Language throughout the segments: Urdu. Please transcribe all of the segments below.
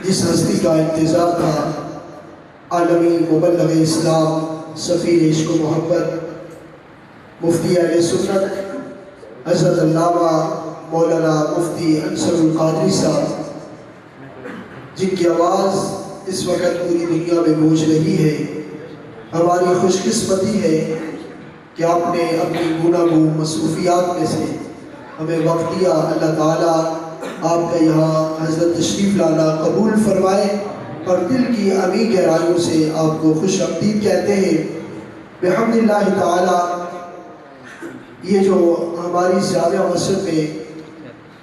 جس ہستی کا انتظار تھا، عالمی مبلغ اسلام، سفیر عشق و محبت، مفتی اہل سنت حضرت علامہ مولانا مفتی انصر القادری صاحب، جن کی آواز اس وقت پوری دنیا میں گونج رہی ہے۔ ہماری خوش قسمتی ہے کہ آپ نے اپنی گوناگوں مصروفیات میں سے ہمیں وقت دیا۔ اللہ تعالیٰ آپ کا یہاں حضرت تشریف لانا قبول فرمائے اور دل کی عمیق گہرائیوں سے آپ کو خوش آمدید کہتے ہیں۔ بحمد اللہ تعالیٰ یہ جو ہماری جامع مسجد میں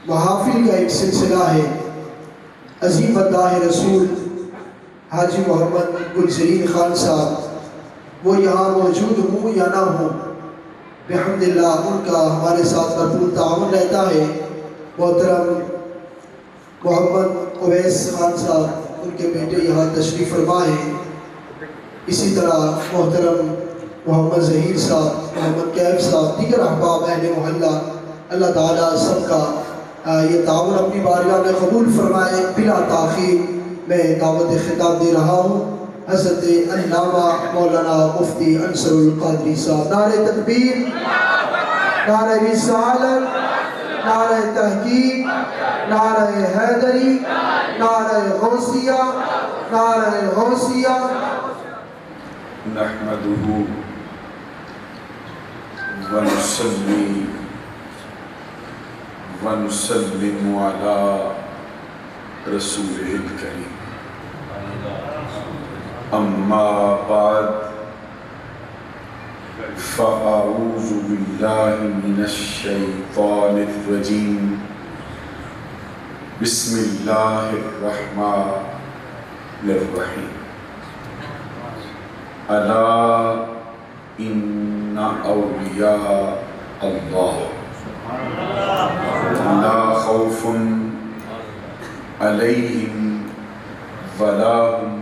محافل کا ایک سلسلہ ہے، عظیم مداح رسول حاجی محمد گلزرین خان صاحب، وہ یہاں موجود ہوں یا نہ ہوں، بحمد اللہ ان کا ہمارے ساتھ بھرپور تعاون رہتا ہے۔ محترم محمد اویس خان صاحب، ان کے بیٹے یہاں تشریف فرما ہیں۔ اسی طرح محترم محمد ظہیر صاحب، محمد کیف صاحب، دیگر احباب اہل محلہ، اللہ تعالیٰ سب کا یہ تعاون اپنی بارگاہ میں قبول فرمائے۔ بلا تاخیر میں دعوت خطاب دے رہا ہوں حضرت علامہ مولانا مفتی انصر القادری صاحب۔ نعرہ تکبیر، نعرہ رسالت، نعرہ تحقیق، نعرہ حیدری، نعرہ غوثیہ، نعرہ غوثیہ۔ نحمدہ ونصلی ونسلم علی رسولہ الکریم، اما بعد فاعوذ باللہ من الشیطان الرجیم، بسم اللہ الرحمن الرحیم۔ الا ان اولیاء اللہ لا خوف علیہم ولا هم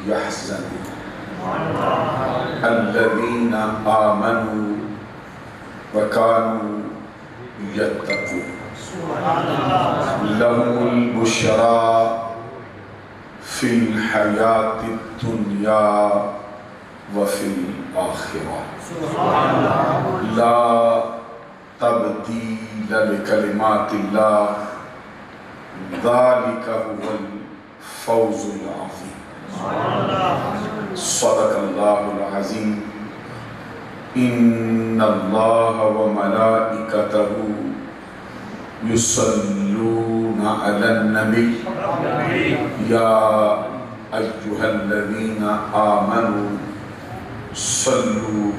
يحزنون الذین آمنوا وكانوا يتقون لهم البشرى فی الحیاۃ الدنیا وفی الآخرہ لا تبدیل لکلمات اللہ ذالک هو الفوز العظیم۔ صدق اللہ العظیم۔ ان اللہ وملائکتہ یصلون علی النبی یا ایہا الذین آمنوا صلوا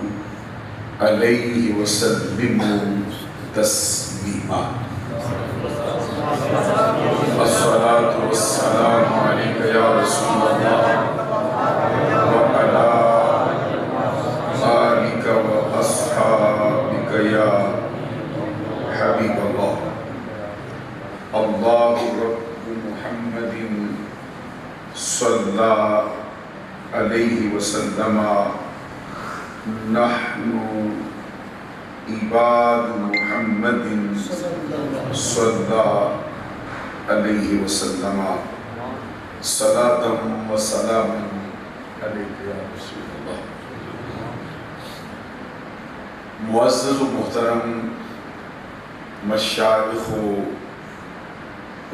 علیہ وسلموا تسلیما۔ الصلاة والسلام علیک یا رسول اللہ وعلی آلک واصحابک یا حبیب اللہ۔ اللہ رب محمد صلی علیہ وسلم، نحن عباد محمد صلی علیہ وسلم، صلاة و سلام علیک یا رسول اللہ۔ معزز و محترم مشائخ و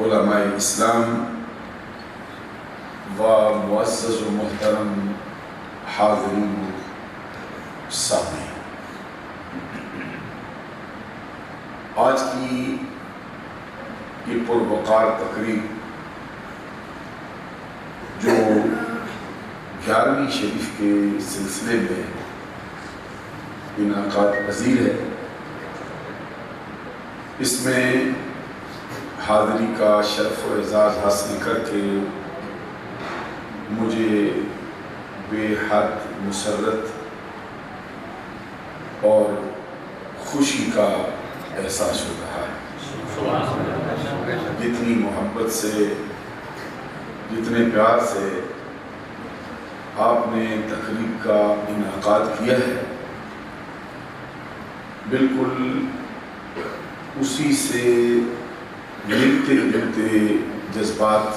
علماء اسلام و معزز و محترم حاضرین و سامعین، آج کی یہ پروقار تقریب جو 11ویں شریف کے سلسلے میں انعقاد پذیر ہے، اس میں حاضری کا شرف و اعزاز حاصل کر کے مجھے بے حد مسرت اور خوشی کا احساس ہو رہا ہے۔ جتنی محبت سے، جتنے پیار سے آپ نے تقریب کا انعقاد کیا ہے، بالکل اسی سے ملتے جلتے جذبات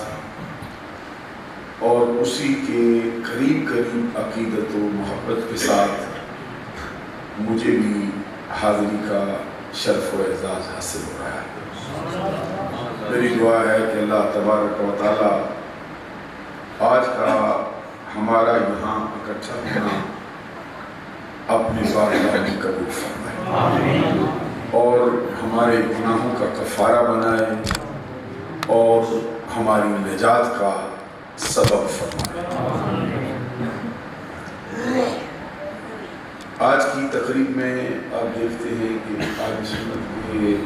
اور اسی کے قریب قریب عقیدت و محبت کے ساتھ مجھے بھی حاضری کا شرف و اعزاز حاصل ہو رہا ہے۔ میری دعا ہے کہ اللہ تبارک و تعالی آج کا ہمارا یہاں اکٹھا ہونا اپنی بارگاہ میں قبول فرمائے اور ہمارے گناہوں کا کفارہ بنائے اور ہماری نجات کا سبب فرمائے۔ آج کی تقریب میں آپ دیکھتے ہیں کہ اہل سنت کے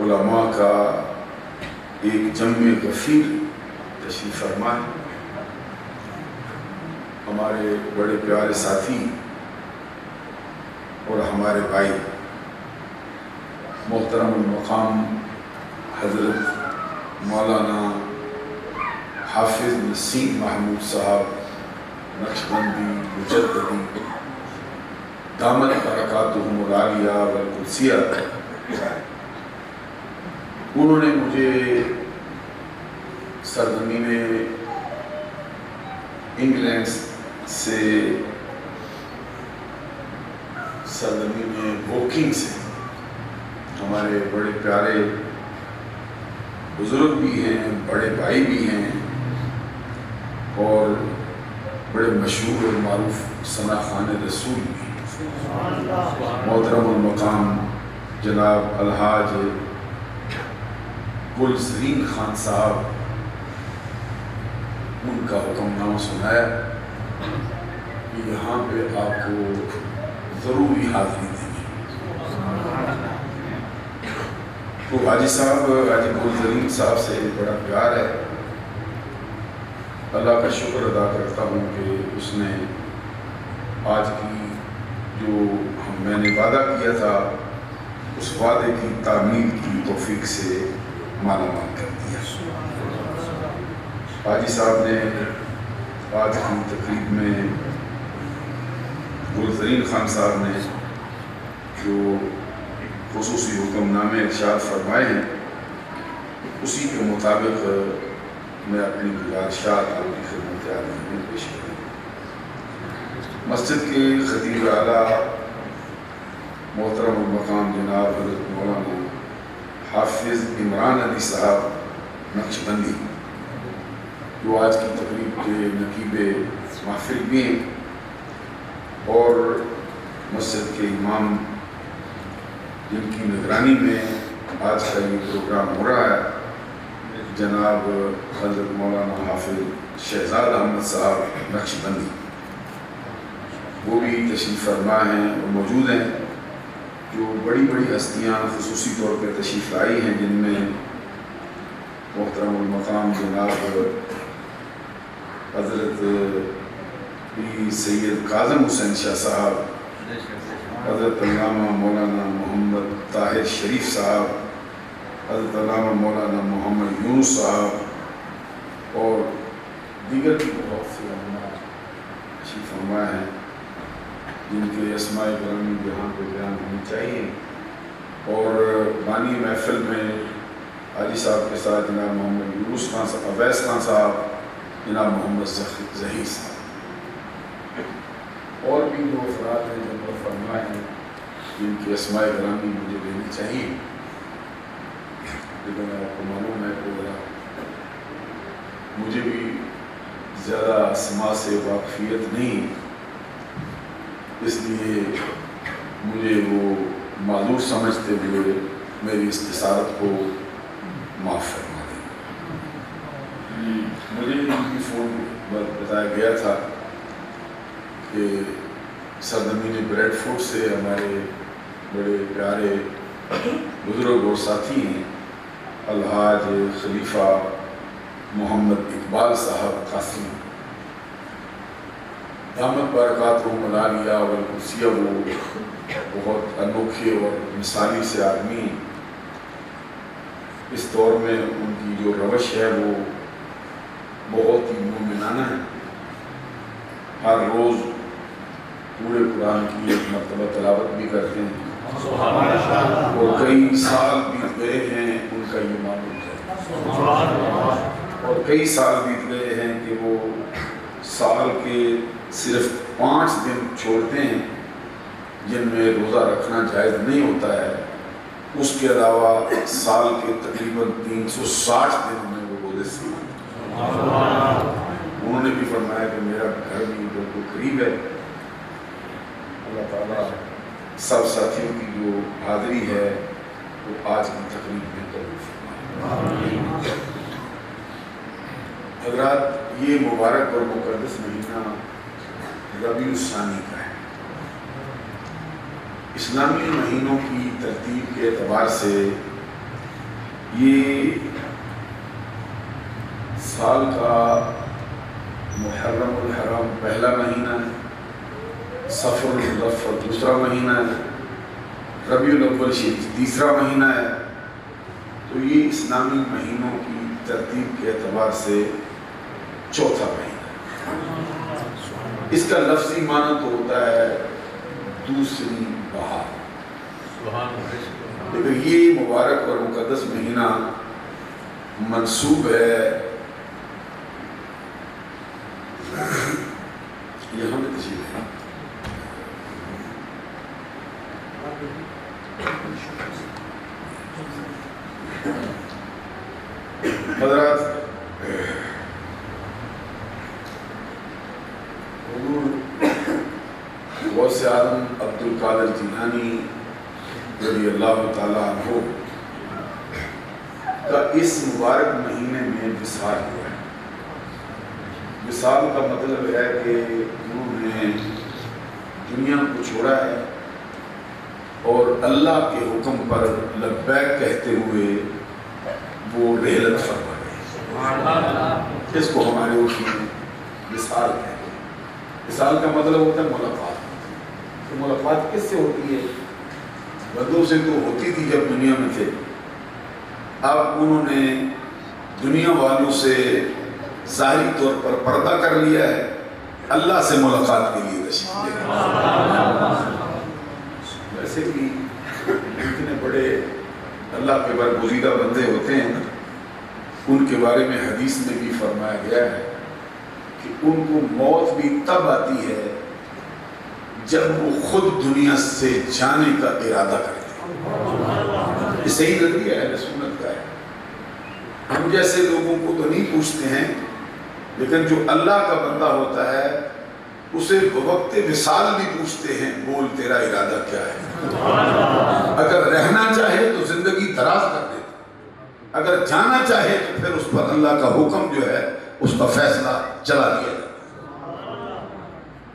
علماء کا ایک جمع غفیر تشریف فرما ہے۔ ہمارے بڑے پیارے ساتھی اور ہمارے بھائی محترم المقام حضرت مولانا حافظ نسیم محمود صاحب نقشبندی مجددی دامت برکاتہم العالیہ والقدسیہ، انہوں نے مجھے سرزمین انگلینڈ سے، سرزمین ووکنگ سے، ہمارے بڑے پیارے بزرگ بھی ہیں، بڑے بھائی بھی ہیں اور بڑے مشہور اور معروف ثنا خوان رسول بھی ہیں، محترم المقام جناب الحاج گلزرین خان صاحب، ان کا حکم نامہ سنایا کہ یہاں پہ آپ کو ضروری حاضری دینی۔ تو حاجی صاحب، حاجی گلزرین صاحب سے بڑا پیار ہے، اللہ کا شکر ادا کرتا ہوں کہ اس نے آج کی جو میں نے وعدہ کیا تھا اس وعدے کی تعمیل کی توفیق سے مالا مال کر دیا۔ حاجی صاحب نے آج کی تقریب میں گلزرین خان صاحب نے جو خصوصی حکم نامے ارشاد فرمائے ہیں اسی کے مطابق میں اپنی گزارشات آپ کی خدمت عالیہ میں پیش کروں۔ مسجد کے خطیب اعلیٰ محترم المقام جناب حضرت مولانا حافظ عمران علی صاحب نقشبندی، جو آج کی تقریب کے نقیب محفل بھی ہیں، اور مسجد کے امام جن کی نگرانی میں آج کا یہ پروگرام ہو رہا ہے، جناب حضرت مولانا حافظ شہزاد احمد صاحب نقشبندی، وہ بھی تشریف فرما ہیں اور موجود ہیں، جو بڑی بڑی ہستیاں خصوصی طور پہ تشریف لائی ہیں، جن میں محترم المقام جناب حضرت سید کاظم حسین شاہ صاحب، حضرت علامہ مولانا محمد طاہر شریف صاحب، حضرت علامہ مولانا محمد یونس صاحب اور دیگر بھی بہت سے علماء تشریف فرما ہیں، جن کے اسماء گرامی یہاں پہ بیان ہونی چاہیے۔ اور بانی محفل میں حاجی صاحب کے ساتھ جناب محمد یونس خان صاحب، اویس خان صاحب، جناب محمد ظہیر صاحب اور بھی جو افراد ہیں جن پر فرمائے ہیں، جن کی اسماء گرامی مجھے لینی چاہیے، لیکن آپ کو معلوم ہے کہ مجھے بھی زیادہ اسماء سے واقفیت نہیں، اس لیے مجھے وہ معذور سمجھتے ہوئے میری استثارت کو معاف فرما دیں۔ مجھے بھی فون بتایا گیا تھا کہ سرزمین بریڈ فورڈ سے ہمارے بڑے پیارے بزرگ اور ساتھی ہیں الحاج خلیفہ محمد اقبال صاحب قاسمی دامت برکاتہم العالیہ والقدسیہ، وہ بہت انوکھے اور مثالی سے آدمی ہیں۔ اس دور میں ان کی جو روش ہے وہ بہت ہی مومنانہ ہے، ہر روز پورے قرآن کی ایک مرتبہ تلاوت بھی کرتے ہیں، اور کئی سال بیت گئے ہیں ان کا یہ معلوم ہے، اور کئی سال بیت گئے ہیں کہ کہ وہ سال کے صرف 5 دن چھوڑتے ہیں جن میں روزہ رکھنا جائز نہیں ہوتا ہے، اس کے علاوہ سال کے تقریباً 360 دن میں وہ روزے سے انہوں نے بھی فرمایا کہ میرا گھر بھی بالکل قریب ہے۔ اللہ تعالیٰ سب ساتھیوں کی جو حاضری ہے وہ آج کی تقریب میں قبول فرمائے۔ حضرات، یہ مبارک اور مقدس مہینہ ربیع الثانی کا ہے۔ اسلامی مہینوں کی ترتیب کے اعتبار سے یہ سال کا محرم الحرام پہلا مہینہ ہے، صفر المظفر دوسرا مہینہ ہے، ربیع الاول شریف تیسرا مہینہ ہے۔ تو یہ اسلامی مہینوں کی ترتیب کے اعتبار سے چوتھا مہینہ ہے۔ اس کا لفظی معنی تو ہوتا ہے دوسری بہار، لیکن یہ مبارک اور مقدس مہینہ منسوب ہے یہاں میں تشریح ہے حضرات، غوث اعظم عبد القادر جیلانی رضی اللہ تعالیٰ عنہ کا اس مبارک مہینے میں وصال ہوا ہے۔ وصال کا مطلب ہے کہ انہوں نے دنیا کو چھوڑا ہے اور اللہ کے حکم پر لبیک کہتے ہوئے وہ رحلت فرما گئے۔ اس کو ہمارے اردو میں وصال کہتے ہیں۔ وصال کا مطلب ہوتا ہے ملاقات۔ تو ملاقات کس سے ہوتی ہے؟ بندوں سے تو ہوتی تھی جب دنیا میں تھے، اب انہوں نے دنیا والوں سے ظاہری طور پر پردہ کر لیا ہے، اللہ سے ملاقات کے لیے تشریف لے گئے۔ ویسے بھی اتنے بڑے اللہ کے برگزیدہ بندے ہوتے ہیں، ان کے بارے میں حدیث میں بھی فرمایا گیا ہے کہ ان کو موت بھی تب آتی ہے جب وہ خود دنیا سے جانے کا ارادہ کرتے ہیں۔ یہ صحیح نظریہ ہے، سنت کا ہے۔ ہم جیسے لوگوں کو تو نہیں پوچھتے ہیں، لیکن جو اللہ کا بندہ ہوتا ہے اسے بوقت وصال بھی پوچھتے ہیں، بول تیرا ارادہ کیا ہے؟ اگر رہنا چاہے تو زندگی دراز کر دیتا، اگر جانا چاہے تو پھر اس پر اللہ کا حکم جو ہے اس کا فیصلہ چلا دیا جاتا۔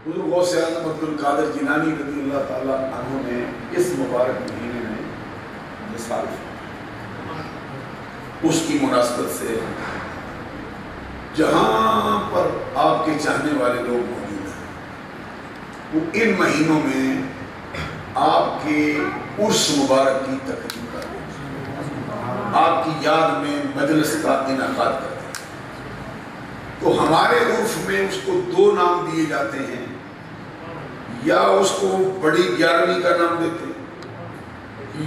حضور غوث اعظم عبد القادر جیلانی رضی اللہ تعالیٰ عنہ نے اس مبارک مہینے میں وصال فرمایا۔ اس کی مناسبت سے جہاں پر آپ کے چاہنے والے لوگ موجود ہیں وہ ان مہینوں میں آپ کے عرس مبارک کی تقریب کرتے ہیں، آپ کی یاد میں مجلس کا انعقاد کرتے ہیں۔ تو ہمارے عرف میں اس کو 2 نام دیے جاتے ہیں، یا اس کو بڑی 11ویں کا نام دیتے ہیں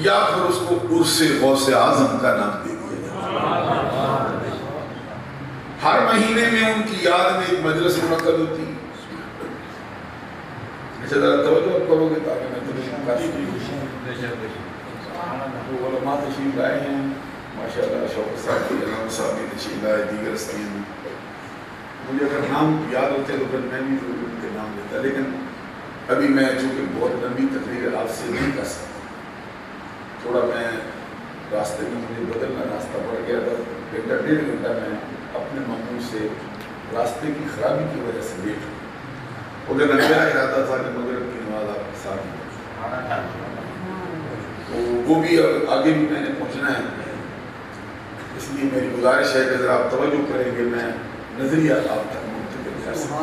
یا پھر اس کو عرس غوث اعظم کا نام دے دیا جاتا ہے۔ ہر مہینے میں ان کی یاد میں ایک مجلس منعقد ہوتی ہے۔ اچھا ذرا توجہ کرو گے تاکہ میں علماء تشریف لائے ہیں، ماشاءاللہ شوکت صاحب کی علامہ صاحب بھی تشریف لائے، دیگر ہستیاں بھی۔ مجھے اگر نام یاد ہوتے تو پھر میں بھی ان کے نام لیتا، لیکن ابھی میں چونکہ بہت لمبی تقریر آپ سے نہیں کر سکتا، تھوڑا میں راستے میں مجھے بدلنا راستہ پڑ گیا تھا، 1.5 گھنٹہ میں اپنے معمول سے راستے کی خرابی کی وجہ سے لیٹ ہوں۔ اگر میرا ارادہ تھا کہ مغرب کی نماز آپ کے ساتھ تو وہ بھی آگے بھی میں نے پہنچنا ہے، اس لیے میری گزارش ہے کہ اگر آپ توجہ کریں گے میں نظریہ آپ تک منتقل کر سکتا۔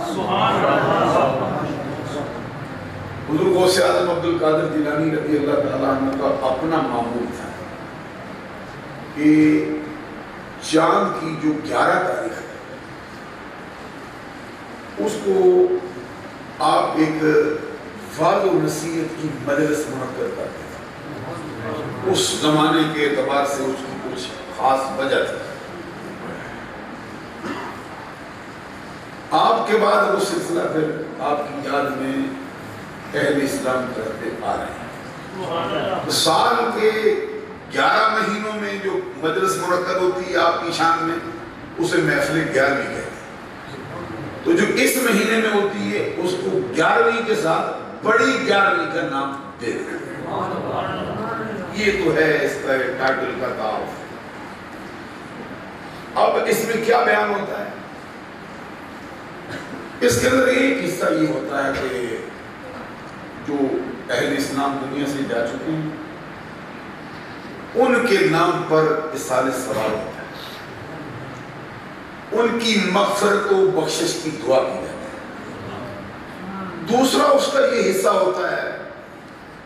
حضور غوث اعظم عبد القادر جیلانی رضی اللہ تعالیٰ عنہ کا اپنا معمول تھا کہ چاند کی جو 11 تاریخ ہے اس کو آپ ایک وعظ و نصیحت کی مجلس منعقد کرتے تھے۔ اس زمانے کے اعتبار سے اس کی کچھ خاص وجہ تھی۔ اب کے بعد وہ سلسلہ پھر آپ کی یاد میں اہل اسلام کرتے آ رہے ہیں. سال کے 11 مہینوں میں جو مجلس منعقد ہوتی ہے آپ کی شان میں اسے محفل 11ویں کہتے ہیں. تو جو اس مہینے میں ہوتی ہے اس کو 11ویں کے ساتھ بڑی 11ویں کا نام دے دیتے ہیں. یہ تو ہے اس کا ٹائٹل کا تعارف. اب اس میں کیا بیان ہوتا ہے؟ اس کے اندر ایک حصہ یہ ہوتا ہے کہ جو اہل اسلام دنیا سے جا چکے ہیں ان کے نام پر اصالہ ثواب ہوتا ہے. ان کی مغفرت و بخشش کی دعا کی جاتی ہے. دوسرا اس کا یہ حصہ ہوتا ہے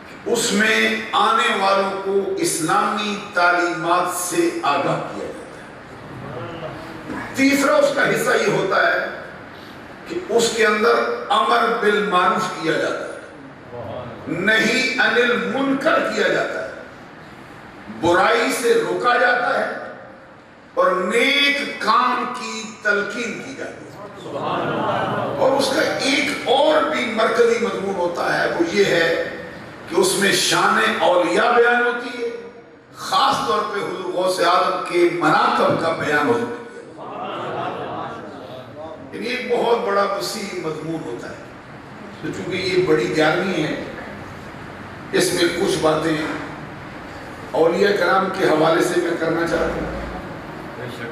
کہ اس میں آنے والوں کو اسلامی تعلیمات سے آگاہ کیا جاتا ہے. تیسرا اس کا حصہ یہ ہوتا ہے کہ اس کے اندر امر بالمعروف کیا جاتا ہے, نہیں عن المنکر کیا جاتا ہے, برائی سے روکا جاتا ہے اور نیک کام کی تلقین کی جاتی ہے. اور اس کا ایک اور بھی مرکزی مضمون ہوتا ہے, وہ یہ ہے کہ اس میں شان اولیاء بیان ہوتی ہے, خاص طور پہ حضور غوث اعظم کے مناقب کا بیان ہوتا ہے. یعنی ایک بہت بڑا وسیع مضمون ہوتا ہے. تو چونکہ یہ بڑی 11ویں ہے, اس میں کچھ باتیں اولیاء کرام کے حوالے سے میں کرنا چاہتا ہوں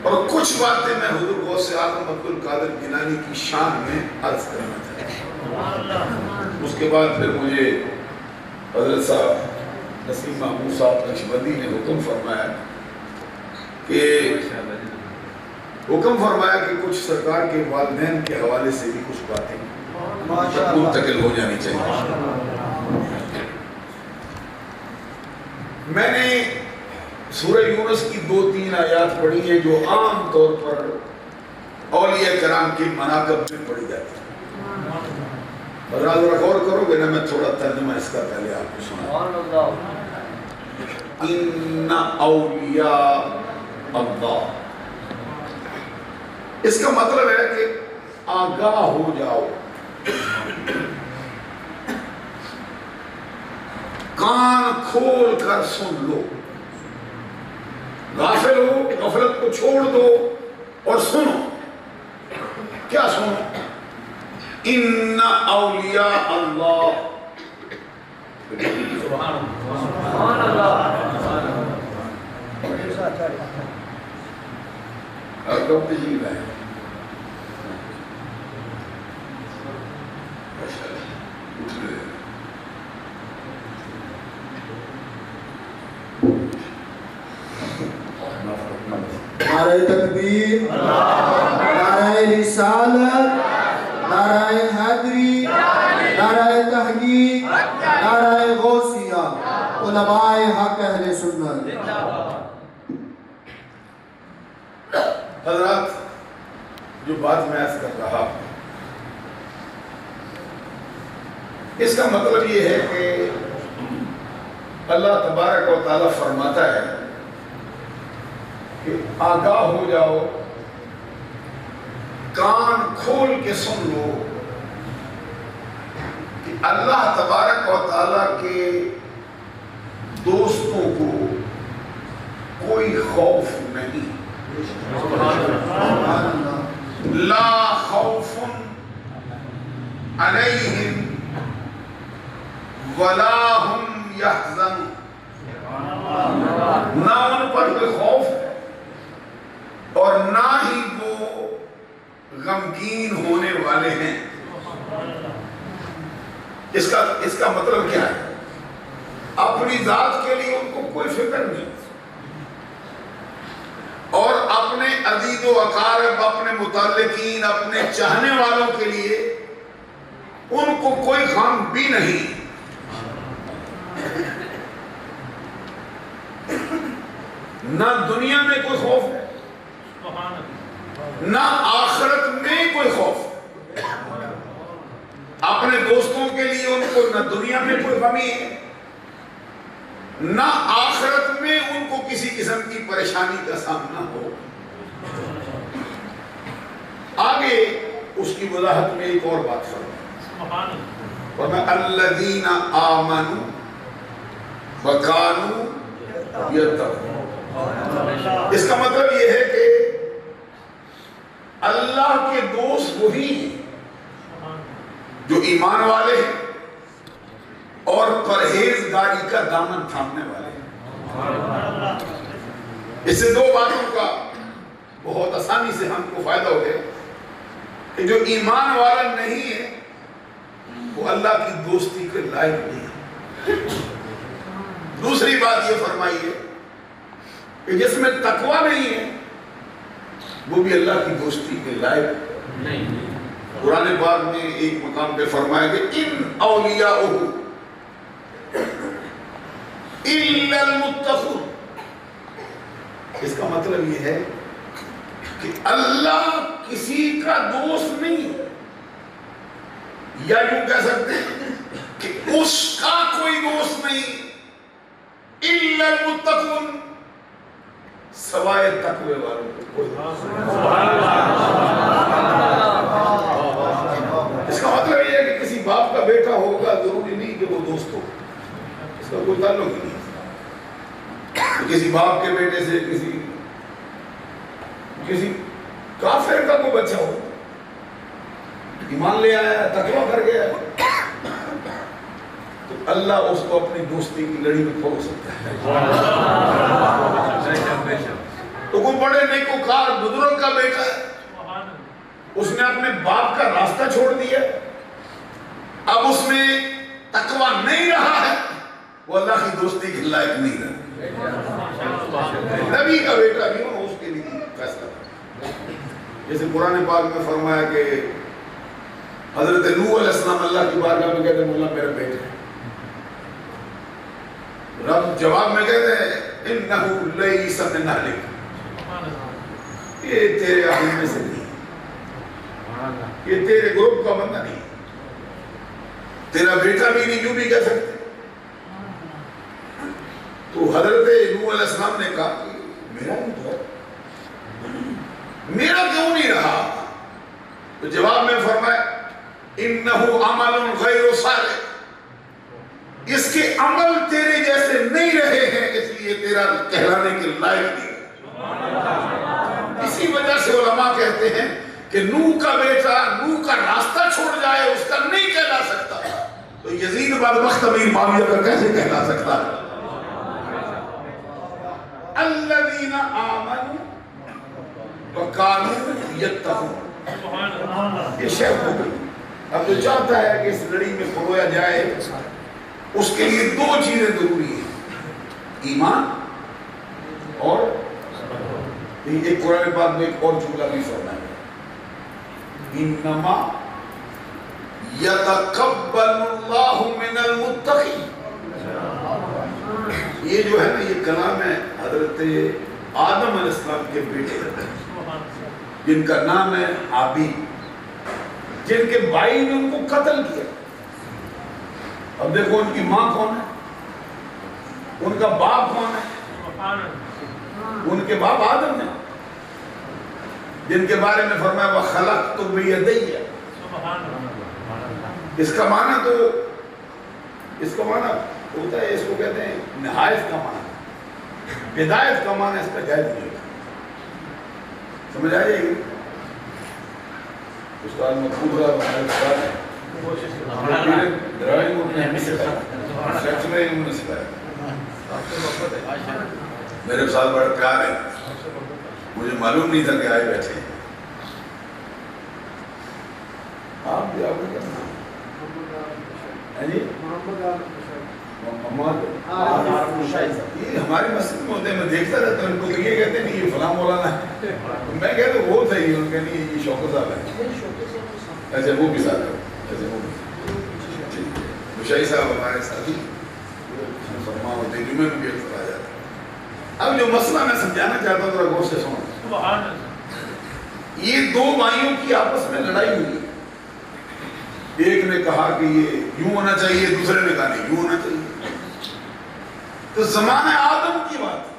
اور کچھ باتیں میں حضور غوث اعظم عبد القادر گیلانی کی شان میں عرض کرنا چاہتا ہوں. اس کے بعد پھر مجھے حضرت صاحب نسیم محمود صاحب نقشبندی نے حکم فرمایا کہ کچھ سرکار کے والدین کے حوالے سے بھی کچھ باتیں منتقل ہو جانی چاہیے. میں نے سورہ یونس کی 2-3 آیات پڑھی ہیں جو عام طور پر اولیاء کرام کے مناقب میں پڑھی جاتی ہیں. حضرات ذرا غور کرو گے نا, میں تھوڑا ترجمہ اس کا پہلے آپ کو سنا. ان اولیاء اللہ, اس کا مطلب ہے کہ آگاہ ہو جاؤ, کان کھول کر سن لو, غافل ہو غفلت کو چھوڑ دو اور سنو. کیا سنو؟ ان اولیاء اللہ, سبحان اللہ. نعرہ تکبیر, نعرہ رسالت, نعرہ حیدری, نعرہ تحقیق, نعرہ غوثیہ, علماء حق اہل سنت. حضرات, جو بات میں عرض کر رہا اس کا مطلب یہ ہے کہ اللہ تبارک و تعالیٰ فرماتا ہے کہ آگاہ ہو جاؤ, کان کھول کے سن لو کہ اللہ تبارک و تعالیٰ کے دوستوں کو کوئی خوف نہیں. لا خوف علیہم ولا ہم یحزنون, نہ ان پر کوئی خوف ہے اور نہ ہی وہ غمگین ہونے والے ہیں. اس کا مطلب کیا ہے؟ اپنی ذات کے لیے ان کو کوئی فکر نہیں اور اپنے عزیز و اقارب, اپنے متعلقین, اپنے چاہنے والوں کے لیے ان کو کوئی غم بھی نہیں. نہ دنیا میں کوئی خوف ہے, نہ آخرت میں کوئی خوف. اپنے دوستوں کے لیے ان کو نہ دنیا میں کوئی غمی ہے, نہ آخرت میں ان کو کسی قسم کی پریشانی کا سامنا ہو. آگے اس کی وضاحت میں ایک اور بات فرمائی، ورنہ الذین آمنوا وکانوا یتقون۔ اس کا مطلب یہ ہے کہ اللہ کے دوست وہی ہیں جو ایمان والے ہیں اور پرہیزگاری کا دامن تھامنے والے ہیں۔ اس سے دو باتوں کا بہت آسانی سے ہم کو فائدہ ہو گیا کہ جو ایمان والا نہیں ہے وہ اللہ کی دوستی کے لائق نہیں ہے۔ دوسری بات یہ فرمائی ہے کہ جس میں تقوی نہیں ہے وہ بھی اللہ کی دوستی کے لائق نہیں ہے۔ قرآن پاک میں ایک مقام پہ فرمایا کہ ان اولیاءہ الا المتقون۔ اس کا مطلب یہ ہے کہ اللہ کسی کا دوست نہیں، یا یوں کہہ سکتے ہیں کہ اس کا کوئی دوست نہیں، الا المتقون، سوائے تقوی والوں کو کوئی دوست نہیں۔ اس کا مطلب یہ ہے کہ کسی باپ کا بیٹا ہوگا ضروری نہیں کہ وہ دوست ہو، اس کا کوئی تعلق ہی نہیں۔ کسی باپ کے بیٹے سے کسی کافر کا کوئی بچہ ہو، ایمان لے آیا، تقویٰ کر گیا، تو اللہ اس کو اپنی دوستی کی لڑی میں کھو سکتا ہے۔ تو کوئی بڑے نیکوکار بزرگ کا بیٹا ہے، اس نے اپنے باپ کا راستہ چھوڑ دیا، اب اس میں تقویٰ نہیں رہا ہے، وہ اللہ کی دوستی کے لائق نہیں رہا۔ نبی کا بیٹا بھی ہو، اس کے لیے فیصلہ تھا۔ جیسے قرآن پاک میں فرمایا کہ حضرت نوح علیہ السلام اللہ کی بارگاہ میں کہتے ہیں مولا میرا بیٹا ہے، رب جواب میں کہتے ہیں انہ لیس من اہلک، یہ تیرے اہل میں سے نہیں، یہ تیرے گروپ کا بندہ نہیں، تیرا بیٹا بھی نہیں، یوں بھی کہہ سکتے۔ تو حضرت نوح علیہ السلام نے کہا کہ میرا نہیں تو ہے، میرا کیوں نہیں رہا؟ تو جواب میں فرمایا انہو عمل غیر صالح، اس کے عمل تیرے جیسے نہیں رہے ہیں، اس لیے تیرا کہلانے کے لائق نہیں۔ اسی وجہ سے علماء کہتے ہیں کہ نوح کا بیٹا نوح کا راستہ چھوڑ جائے اس کا نہیں کہلا سکتا، تو یزید بدبخت امیر معاویہ کا کیسے کہلا سکتا ہے؟ الذین آمنوا وکانوا یتقون۔ یہ شیخ ہو گئی۔ اب جو چاہتا ہے کہ اس لڑی میں پرویا جائے اس کے لیے دو چیزیں ضروری ہیں، ایمان اور ایک قرآن پاک میں ایک اور جملہ بھی فرمایا ہے انما یتقبل اللہ من المتقین۔ یہ جو ہے نا یہ کلام ہے حضرت آدم علیہ السلام کے بیٹے جن کا نام ہے حابیل، جن کے بھائی نے ان کو قتل کیا۔ اب دیکھو ان کی ماں کون ہے، ان کا باپ کون ہے، ان کے باپ آدم ہیں جن کے بارے میں فرمایا وَخَلَقْتُ بِيَدَيَّ۔ اس کا معنی ہوتا ہے، اس کو کہتے ہیں نہایت کا معنی، ہدایت کا معنی اس کا جائز نہیں ہوتا۔ سمجھ آئے گی؟ استاد مقبول رہا ہمارے استاد ہیں، ڈرائنگ انہوں نے ہمیں سکھایا، سچ میں انہوں نے سکھایا۔ میرے ساتھ بڑا پیار ہے، مجھے معلوم نہیں تھا کہ آئے بیٹھے ہیں۔ آپ بھی آپ نے کہنا ہے جی یہ ہماری مسجد میں ہوتے ہیں، میں دیکھتا رہتا ہوں، ان کو یہ کہتے ہیں یہ فلاں مولانا ہے، میں کہتا ہوں وہ صحیح ہے، ان کے لیے یہ شوق صاحب ہے، ایسے وہ بھی ساتھ ہے، ایسے وہ بھی مشاہی صاحب ہمارے ساتھی فرما ہوتے ہیں، جمعے میں بھی اکثر آ جاتا ہے۔ اب جو مسئلہ میں سمجھانا چاہتا ہوں ذرا غور سے سنو۔ یہ دو بھائیوں کی آپس میں لڑائی ہوئی، ایک نے کہا کہ یہ یوں ہونا چاہیے، دوسرے نے کہا نہیں یوں ہونا چاہیے۔ تو زمانہ آدم کی بات،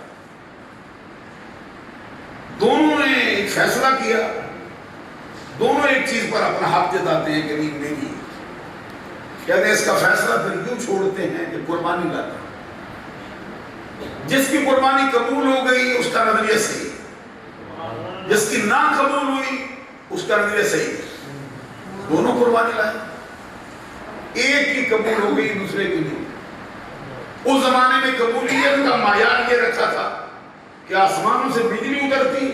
دونوں نے ایک فیصلہ کیا دونوں ایک چیز پر اپنا حق جتاتے ہیں کہ نہیں میری، کہتے ہیں اس کا فیصلہ پھر کیوں چھوڑتے ہیں کہ قربانی لاتے ہیں۔ جس کی قربانی قبول ہو گئی اس کا نظریہ صحیح، جس کی نہ قبول ہوئی اس کا نظریہ صحیح، دونوں قربانی لائے، ایک کی قبول ہو گئی دوسرے کی نہیں۔ اس زمانے میں قبولیت کا معیار یہ رکھا تھا کہ آسمانوں سے بجلی اترتی،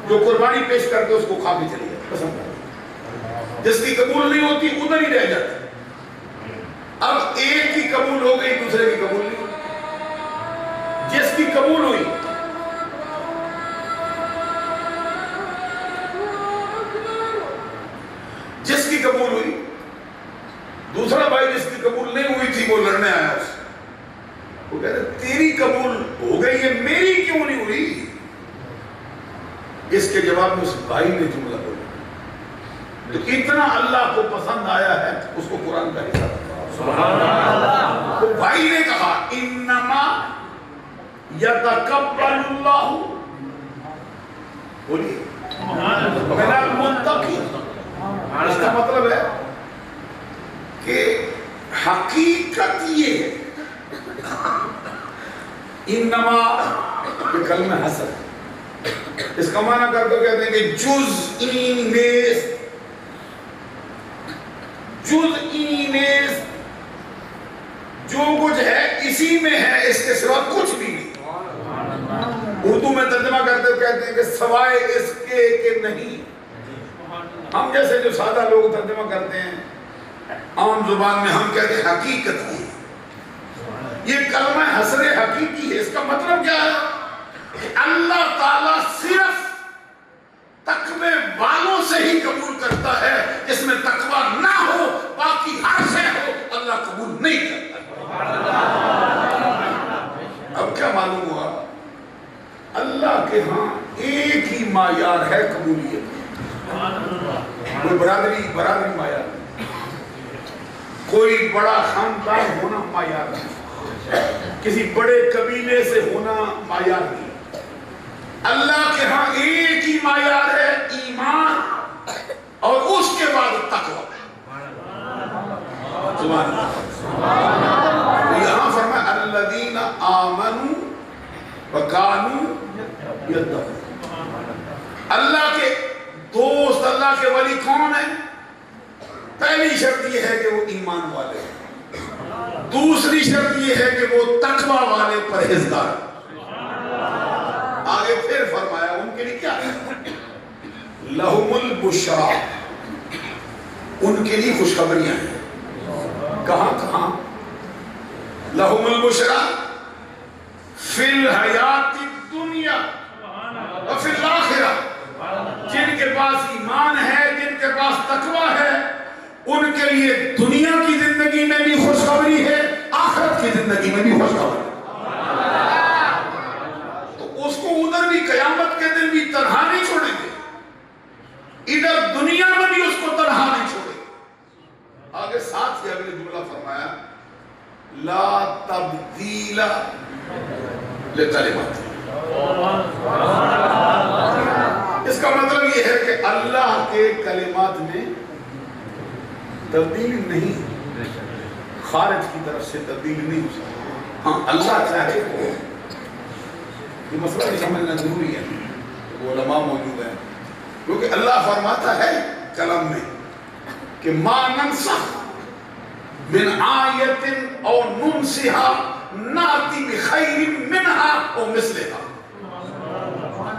جو قربانی پیش کرتے اس کو کھا کے چلی جاتی، پسند کرتی، جس کی قبول نہیں ہوتی ادھر ہی رہ جاتی۔ اب ایک کی قبول ہو گئی دوسرے کی قبول نہیں، جس کی قبول ہوئی قبول ہوئی، دوسرا بھائی جس کی قبول نہیں ہوئی تھی وہ لڑنے آیا اس سے، وہ کہتے تیری قبول ہو گئی ہے میری کیوں نہیں ہوئی؟ اس کے جواب میں اس بھائی نے جملہ بولا تو اتنا اللہ کو پسند آیا ہے اس کو قرآن کا حصہ سبحان اللہ۔ وہ بھائی نے کہا انما یتقبل اللہ، بولیے من المتقین، اس کا مطلب ہے کہ حقیقت یہ ہے، انما یہ کلمہ حسن، اس کا معنی کر کے کہتے ہیں کہ جزئی نیز، جزئی نیز جو کچھ ہے اسی میں ہے، اس کے سوا کچھ بھی نہیں۔ اردو میں ترجمہ کرتے ہوئے کہتے ہیں کہ سوائے اس کے کہ نہیں۔ ہم جیسے جو سادہ لوگ ترجمہ کرتے ہیں عام زبان میں ہم کہتے ہیں حقیقت کی، یہ کلمہ حسر حقیقی ہے۔ اس کا مطلب کیا ہے کہ اللہ تعالیٰ صرف تقوی والوں سے ہی قبول کرتا ہے، جس میں تقوی نہ ہو باقی ہر سے ہو اللہ قبول نہیں کرتا۔ اب کیا معلوم ہوا؟ اللہ کے ہاں ایک ہی معیار ہے قبولیت، کوئی برادری معیار نہیں، کوئی بڑا خاندان ہونا معیار نہیں، کسی بڑے قبیلے سے ہونا معیار نہیں۔ اللہ کے ہاں ایک ہی معیار ہے ایمان، اور اس کے بعد تقوی۔ سبحان اللہ۔ یہاں فرمایا الذین آمنوا وکانوا یتقون۔ اللہ کے دوست، اللہ کے ولی کون ہیں؟ پہلی شرط یہ ہے کہ وہ ایمان والے ہیں، دوسری شرط یہ ہے کہ وہ تقوی والے پرہیزگار۔ آگے پھر فرمایا ان کے لیے کیا ہے؟ لہم البشریٰ، ان کے لیے خوشخبریاں ہیں۔ کہاں کہاں؟ لہم البشریٰ فی الحیات الدنیا وفی الآخرہ، جن کے پاس ایمان ہے، جن کے پاس تقوی ہے، ان کے لیے دنیا کی زندگی میں بھی خوشخبری ہے، آخرت کی زندگی میں بھی خوشخبری۔ تو اس کو ادھر بھی قیامت کے دن بھی تنہا نہیں چھوڑیں گے، ادھر دنیا میں بھی اس کو تنہا نہیں چھوڑیں گے۔ آگے ساتھ ہی اگلے جملہ فرمایا لا تبدیل لکلمات۔ اس کا مطلب یہ ہے کہ اللہ کے کلمات میں تبدیلی نہیں، خارج کی طرف سے تبدیلی نہیں ہو سکتی۔ ہاں اللہ چاہے وہ، یہ مسئلہ بھی سمجھنا ضروری ہے، وہ علماء موجود ہیں، کیونکہ اللہ فرماتا ہے کلام میں کہ ما ننسخ من آیت او ننسها ناتی بخیر منها او مثلها۔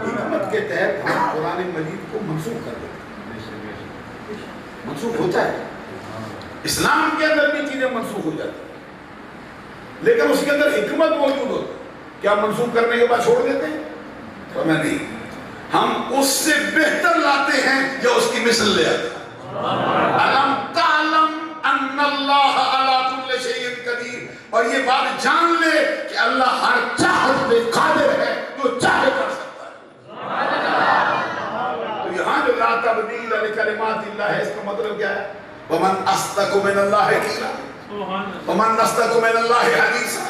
حکمت کے تحت ہم قرآن مجید کو منسوخ کر دیتے ہیں، منسوخ ہوتا ہے، اسلام کے اندر بھی چیزیں منسوخ ہو جاتی ہیں، لیکن اس کے اندر حکمت موجود ہوتی ہے۔ کیا منسوخ کرنے کے بعد چھوڑ دیتے ہیں؟ تو میں نہیں، ہم اس سے بہتر لاتے ہیں جو اس کی مثل لے آتے ہیں۔ الم تعلم ان اللہ علی کل شیء قدیر، اور یہ بات جان لے کہ اللہ ہر چاہت پہ قادر ہے، جو چاہے کر سکتا ہے۔ تو یہاں جو لا تبدیل لکلمات اللہ ہے، اس کا مطلب کیا ہے؟ ومن اصدق من اللہ قیلا ومن اصدق من اللہ حدیثا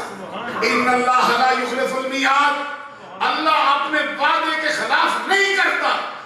ان اللہ لا یخلف المیعاد۔ اللہ اپنے وعدے کے خلاف نہیں کرتا،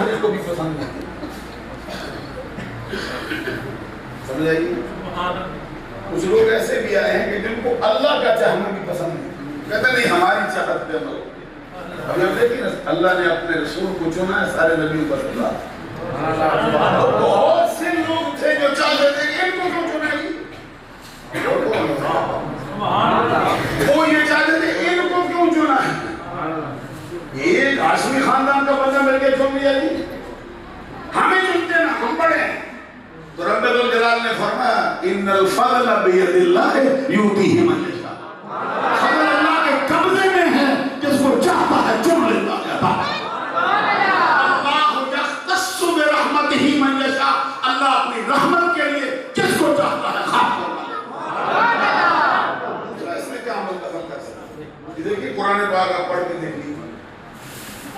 حدیث کو بھی پسند نہیں. سمجھ آئیے؟ کچھ لوگ ایسے بھی آئے ہیں کہ جن کو اللہ کا چاہنا بھی پسند نہیں. کہتے نہیں ہماری چاہت پہ عمل. ابھی ہم دیکھیں اللہ نے اپنے رسول کو چنا ہے سارے نبیوں پر اللہ. بہت سے لوگ تھے جو چاہتے تھے ان کو کیوں چنا گی. وہ یہ چاہتے تھے ان کو کیوں چنا ہے. ایک ہاشمی خاندان کا بندہ مل کے چن لیا جی. ہمیں چنتے نا ہم بڑے ہیں. تو رب الجلال نے فرمایا ان الفضل بید اللہ یؤتیہ من یشاء. فضل اللہ کے قبضے میں ہے جس کو چاہتا ہے چن لیتا ہے. اللہ یختص برحمتہ من یشاء. اللہ اپنی رحمت کے لیے جس کو چاہتا ہے خاص فرما لیتا ہے. دوسرا اس میں کیا عمل کر سکتا ہے. دیکھیے قرآن پاک آپ پڑھ کے دیکھ لیجیے.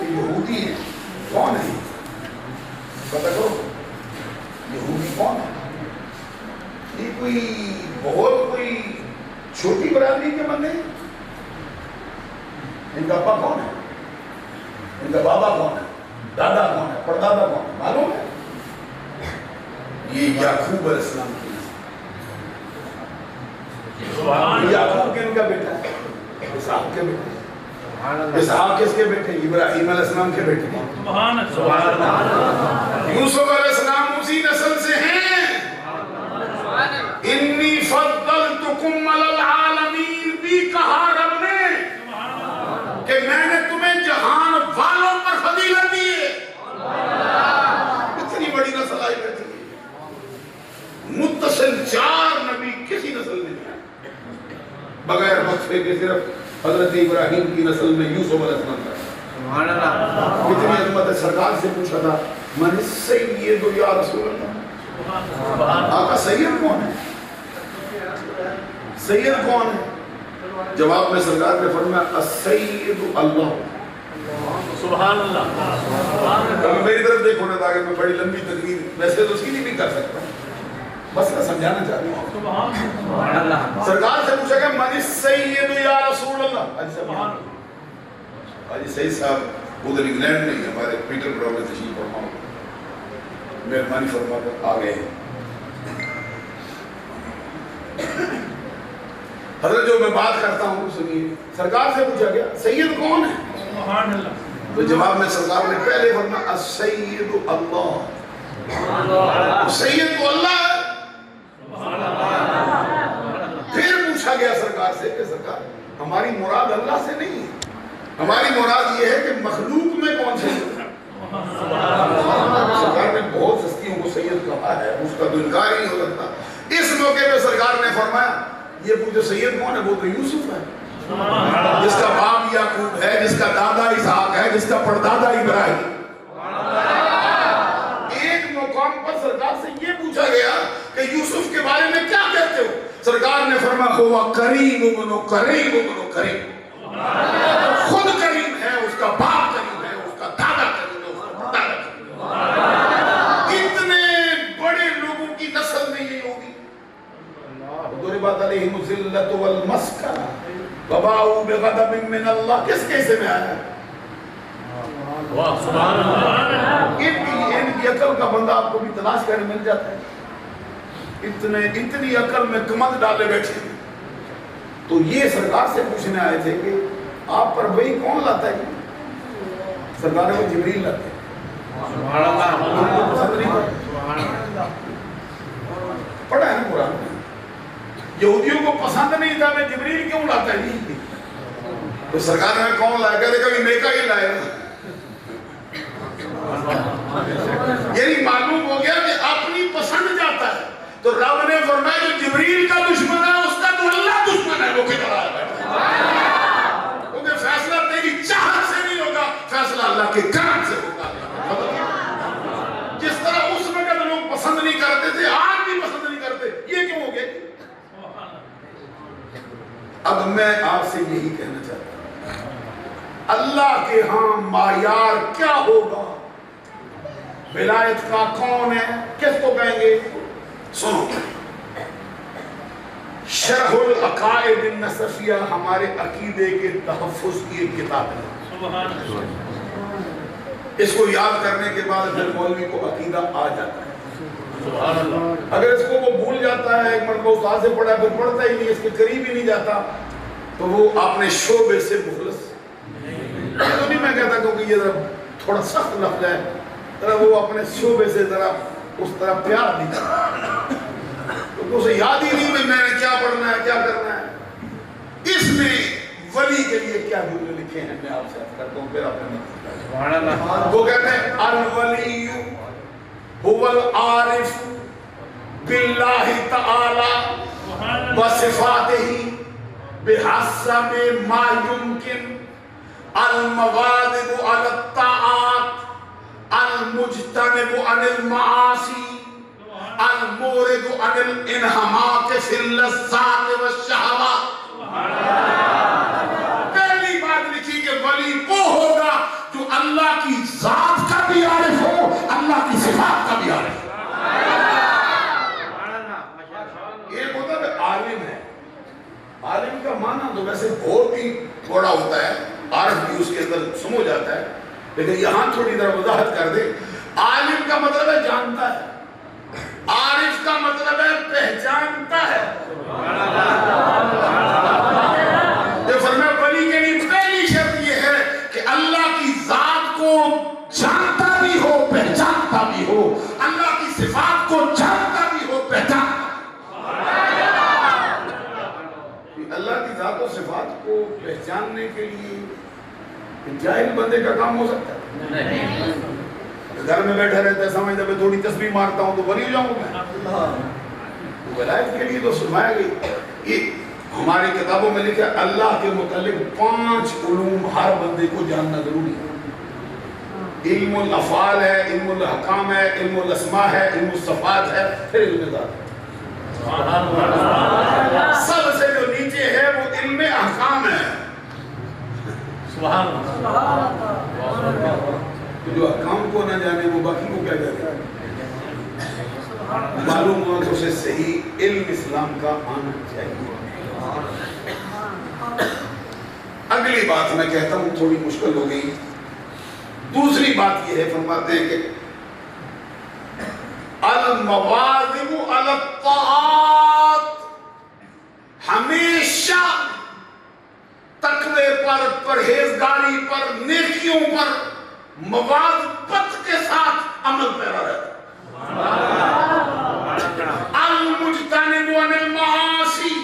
یہودی ہیں کون ہے پتہ کرو. یہودی کون ہے. یہ کوئی بہت کوئی چھوٹی برادری کے بندے ہیں. ان کا ابا کون ہے, ان کا بابا کون ہے, دادا کون ہے, پردادا کون ہے, معلوم ہے؟ یہ یعقوب علیہ السلام کی نسل. یعقوب کن کا بیٹا ہے؟ اسحاق کے بیٹے. اسحاق کس کے بیٹے؟ ابراہیم علیہ السلام کے بیٹے. یوسف علیہ السلام اسی نسل سے ہیں. انی فضلتکم علی العالمین بھی کہا رب نے کہ میں نے تمہیں جہان والوں پر فضیلت دی ہے. اتنی بڑی نسل آئی بیٹھی ہے. متصل 4 نبی کسی نسل میں نہیں آئے بغیر وقفے کے. صرف حضرت ابراہیم کی نسل میں یوسف علیہ السلام کا. سبحان اللہ. کتنی عظمت ہے. سرکار سے پوچھا تھا من السید یا رسول اللہ. آقا سید کون ہے, سید کون ہے؟ جواب میں سرکار نے فرمایا السید اللہ. سبحان اللہ. میری طرف دیکھو نا تاکہ میں بڑی لمبی تقریر ویسے تو اس کی نہیں کر سکتا, بس میں سمجھانا چاہتا ہوں. سرکار سے پوچھا کہ من السید یا رسول اللہ. حاجی سعید صاحب ادھر انگلینڈ میں ہمارے پیٹر براؤ میں تشریف فرما مہربانی فرما کر آ گئے. حضرت جو میں بات کرتا ہوں سنیے. سرکار سے پوچھا گیا سید کون ہے؟ تو جواب میں سرکار نے پہلے فرمایا السید اللہ. سید تو اللہ ہے. پھر پوچھا گیا سرکار سے کہ سرکار ہماری مراد اللہ سے نہیں ہے, ہماری مراد یہ ہے کہ مخلوق میں کون سید ہے. سرکار نے بہت ہستیوں کو سید کہا ہے, اس کا تو انکار ہی نہیں ہو سکتا. اس موقع پہ سرکار نے فرمایا یہ پوچھو سید کون ہے, وہ تو یوسف ہے جس کا باپ یعقوب ہے, جس کا دادا اسحاق ہے, جس کا پردادا ابراہیم. ایک مقام پر سرکار سے یہ پوچھا گیا کہ یوسف کے بارے میں کیا کہتے ہو. سرکار نے فرمایا ہوا کریم ابن کریم ابن کریم. خود کریم ہے, اس کا باپ کریم ہے, اس کا دادا کریم ہے, اس کا پردادا کریم. اتنے بڑے لوگوں کی نسل میں یہ ہوگی. ضربت علیہم الذلۃ والمسکنہ وباءوا بغضب من اللہ. کس کیسے میں آیا ہے؟ سبحان اللہ. ان کی عقل کا بندہ آپ کو بھی تلاش کرنے مل جاتا ہے. اتنی عقل میں کمند ڈالے بیٹھے. تو یہ سرکار سے پوچھنے آئے تھے کہ آپ پر وہی کون لاتا ہے؟ سرکار نے وہ جبریل لاتے ہیں. سبحان اللہ. پڑھا ہے نا قرآن میں. یہودیوں کو پسند نہیں تھا میں جبریل کیوں لاتا ہے جی. تو سرکار نے کون لایا؟ کہتے کبھی نیکا ہی لایا. یعنی معلوم ہو گیا کہ اپنی پسند جاتا ہے. تو رب نے فرمایا جو جبریل کا دشمن ہے اس کا تو اللہ دشمن ہے. وہ کدھر آیا بیٹھا؟ کیونکہ فیصلہ تیری چاہت سے نہیں ہوگا, فیصلہ اللہ کے کرم سے ہوگا. جس طرح اس وقت لوگ پسند نہیں کرتے تھے آج بھی پسند نہیں کرتے. یہ کیوں ہو گیا؟ اب میں آپ سے یہی کہنا چاہتا ہوں اللہ کے ہاں معیار کیا ہوگا؟ ولایت کا کون ہے, کس کو کہیں گے؟ سنو, شرح العقائد النصفیہ ہمارے عقیدے کے تحفظ کی ایک کتاب ہے. اس کو یاد کرنے کے بعد پھر مولوی کو عقیدہ آ جاتا ہے. اگر اس کو وہ بھول جاتا ہے، ایک مرتبہ استاد سے پڑھا پھر پڑھتا ہی نہیں، اس کے قریب ہی نہیں جاتا، تو وہ اپنے شعبے سے مخلص. یہ تو نہیں میں کہتا کیونکہ یہ ذرا تھوڑا سخت لفظ ہے، ذرا وہ اپنے شعبے سے ذرا اس طرح پیار نہیں کرتا، کیونکہ اسے یاد ہی نہیں میں نے کیا پڑھنا ہے کیا کرنا ہے. اس میں ولی کے لیے کیا جملے لکھے ہیں میں آپ سے عرض کرتا ہوں، پھر آپ نے وہ کہتے ہیں الولی هو العارف باللہ تعالی وصفاته بحسب ما يمكن المواظب على الطاعات المجتنب عن المعاصی المورد عن الانہماک فی اللذات والشہوات. پہلی بات لکھی کہ ولی وہ ہوگا جو اللہ کی ذات کا بھی عارف ہو، اللہ کی صفات کا بھی عارف ہو. ایک ہوتا ہے عالم ہے، عالم کا معنی تو ویسے بہت ہی بڑا ہوتا ہے، عارف بھی اس کے اندر سمجھ جاتا ہے، لیکن یہاں تھوڑی ذرا وضاحت کر دے. عالم کا مطلب ہے جانتا ہے، عارف کا مطلب ہے پہچانتا ہے. فرمایا ولی کے لیے پہلی شرط یہ ہے کہ اللہ کی ذات کو جانتا بھی ہو پہچانتا بھی ہو، اللہ کی صفات کو جانتا بھی ہو پہچانتا. اللہ کی ذات و صفات کو پہچاننے کے لیے جاہل بندے کا کام ہو سکتا ہے؟ گھر میں بیٹھا رہتا ہے، سمجھتا میں تھوڑی تسبیح مارتا ہوں تو ولی ہو جاؤں گا. ولایت کے لیے تو فرمایا گیا، یہ ہماری کتابوں میں لکھا ہے اللہ کے متعلق 5 علوم ہر بندے کو جاننا ضروری ہے. علم الافعال ہے، علم الاحکام ہے، علم الاسماء ہے، علم الصفات ہے، پھر علم ذات. سب سے جو نیچے ہے وہ علم احکام ہے. سبحان اللہ. جو احکام کو نہ جانے وہ باقی کو کیا جانے. معلوم ہوا تو اسے صحیح علم اسلام کا آنا چاہیے. اگلی بات میں کہتا ہوں تھوڑی مشکل ہو گئی. دوسری بات یہ ہے، فرماتے ہیں کہ المواظب علی الطاعات، ہمیشہ تقوی پر، پرہیزگاری پر، نیکیوں پر مواظبت کے ساتھ عمل پیرا رہتا. المجتنب عن المعاصی،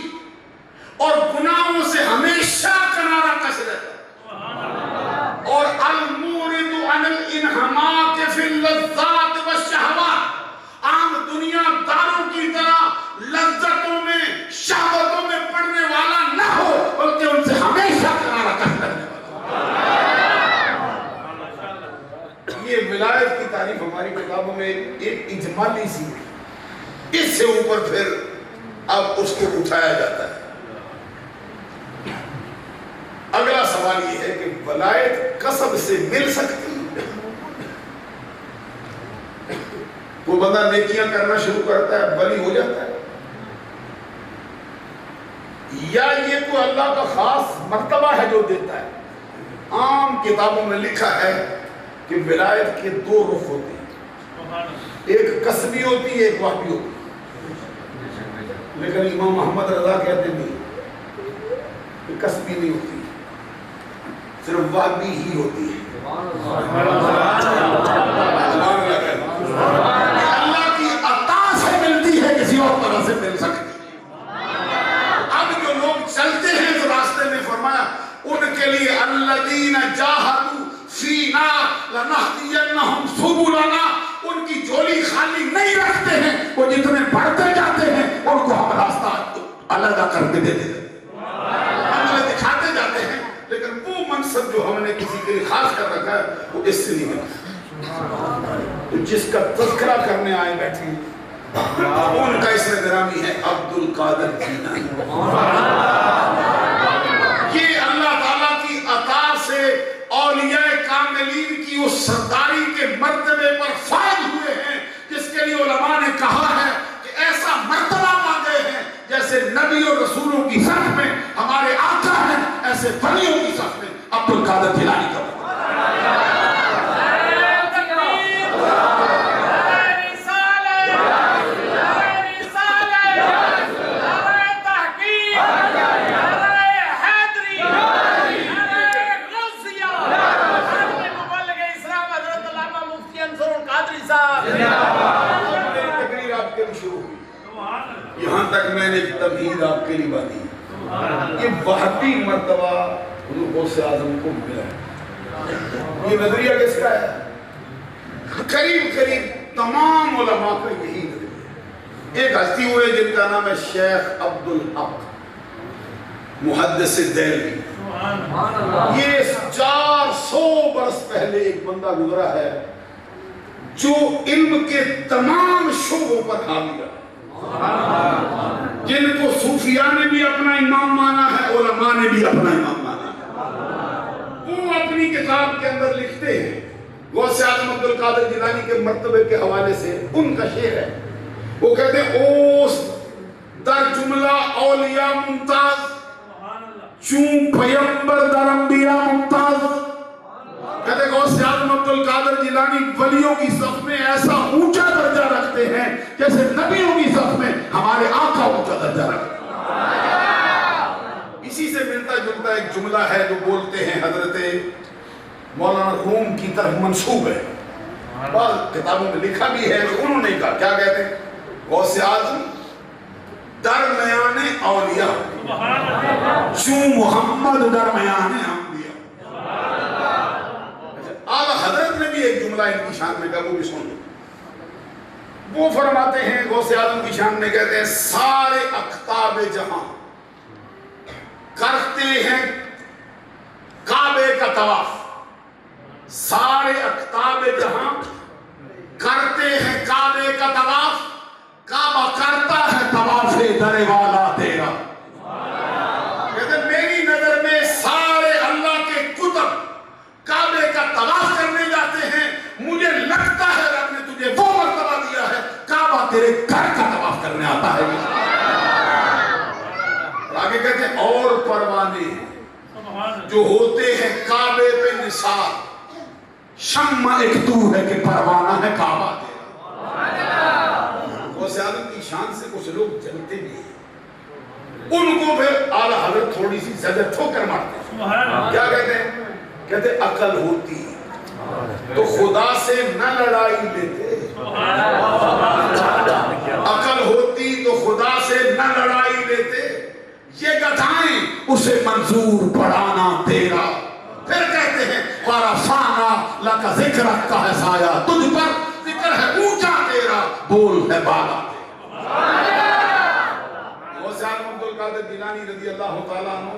اور گناہوں سے ہمیشہ کنارہ کش رہتا. اور المورد عن الانہماک فی اللذات والشہوات، عام دنیا داروں کی طرح لذتوں میں شہوتوں میں پڑنے والا نہ ہو، بلکہ ان سے ہمیشہ کنارہ کش رہنے والا. یہ ولایت کی تعریف ہماری کتابوں میں ایک اجمالی سی ہے، اس سے اوپر پھر اب اس کو اٹھایا جاتا ہے. اگلا سوال یہ ہے کہ ولایت کسب سے مل سکتی ہے؟ وہ بندہ نیکیاں کرنا شروع کرتا ہے ولی ہو جاتا ہے، یا یہ کوئی اللہ کا خاص مرتبہ ہے جو دیتا ہے؟ عام کتابوں میں لکھا ہے کہ ولایت کے 2 رخ ہوتے ہیں، ایک کسبی ہوتی ہے، ایک وحبی ہوتی ہے. لیکن امام محمد رضا کہتے نہیں کہ کسبی نہیں ہوتی، صرف وحبی ہی ہوتی ہے. اللہ کی عطا سے ملتی ہے، کسی اور طرح سے مل سکتی. اب جو لوگ چلتے ہیں اس راستے میں، فرمایا ان کے لیے الذین جاہدوا فینا لنہدینہم سبلنا، ان کی جھولی خالی نہیں رکھتے ہیں، وہ جتنے بڑھتے جاتے ہیں ان کو ہم راستہ علیحدہ کر کے دیتے ہیں، ہم دکھاتے جاتے ہیں. لیکن وہ منصب جو ہم نے کسی کے لیے خاص کر رکھا ہے وہ اس سے نہیں ملتا. تو جس کا تذکرہ کرنے آئے بیٹھے ان کا اس میں گرامی ہے عبد القادر جیلانی. یہ اللہ تعالیٰ کی عطا سے اولیاء کاملین کی اس سرداری کے مرتبے پر فائز ہوئے ہیں، جس کے لیے علماء نے کہا ہے کہ ایسا مرتبہ پا گئے ہیں جیسے نبی اور رسولوں کی صف میں ہمارے آقا ہیں، ایسے ولیوں کی صف میں عبد القادر جیلانی کا. تک میں نے ایک تمہید آپ کے لیے باندھی. یہ وحدی مرتبہ حضور غوث اعظم کو ملا ہے. یہ نظریہ کس کا ہے؟ قریب قریب تمام علماء کا یہی نظریہ. ایک ہستی ہوئے جن کا نام ہے شیخ عبدالحق محدث دہلوی. یہ 400 برس پہلے ایک بندہ گزرا ہے جو علم کے تمام شعبوں پر حاوی ہے، جن کو صوفیاء نے بھی اپنا امام مانا ہے، علماء نے بھی اپنا امام مانا ہے. وہ اپنی کتاب کے اندر لکھتے ہیں، غوث اعظم عبد القادر جیلانی کے مرتبے کے حوالے سے ان کا شعر ہے. وہ کہتے ہیں اوس در جملہ اولیاء ممتاز، چون پیمبر در انبیاء ممتاز. کہتے ہیں غوث اعظم عبد القادر جیلانی ولیوں کی صف میں ایسا اونچا درجہ رکھتے ہیں جیسے نبیوں کی صف میں ہمارے آقا اونچا درجہ رکھتے ہیں. اسی سے ملتا جلتا ایک جملہ ہے جو بولتے ہیں حضرت مولانا روم کی طرف منسوب ہے. بعض کتابوں میں لکھا بھی ہے کہ انہوں نے کہا، کیا کہتے ہیں؟ غوث اعظم درمیان اولیاء چون محمد درمیان انبیاء. اعلیٰ حضرت نے بھی ایک جملہ ان کی شان میں کہا، وہ بھی سن لو. وہ فرماتے ہیں غوث اعظم کی شان میں کہتے ہیں سارے اقطاب جہاں کرتے ہیں کعبے کا طواف. سارے اقطاب جہاں کرتے ہیں کعبے کا طواف، کعبہ کرتا ہے طواف در والا تیرا. کہتے ہیں میری نظر میں سارے اللہ کے کتب کعبے کا طواف کرنے جاتے ہیں، مجھے لگتا ہے رب نے تجھے وہ مرتبہ دیا ہے کعبہ تیرے گھر کا طواف کرنے آتا ہے. آگے کہتے ہیں اور پروانے جو ہوتے ہیں کعبے پہ نثار، شمع ایک تو ہے کہ پروانہ ہے کعبہ تیرا. غوث اعظم کی شان سے کچھ لوگ جلتے بھی ہیں، ان کو پھر اعلیٰ حضرت تھوڑی سی زجر ٹھوکر مارتے ہیں. کیا کہتے ہیں؟ کہتے عقل ہوتی تو خدا سے نہ لڑائی لیتے. عقل ہوتی تو خدا سے نہ لڑائی لیتے، یہ گدھائیں اسے منظور پڑھانا تیرا. پھر کہتے ہیں وَرَفَعْنَا لَكَ ذِكْرَكَ کا ہے سایہ تجھ پر، ذکر ہے اونچا تیرا، بول ہے بالا تیرا. غوث اعظم عبد القادر جیلانی رضی اللہ تعالیٰ عنہ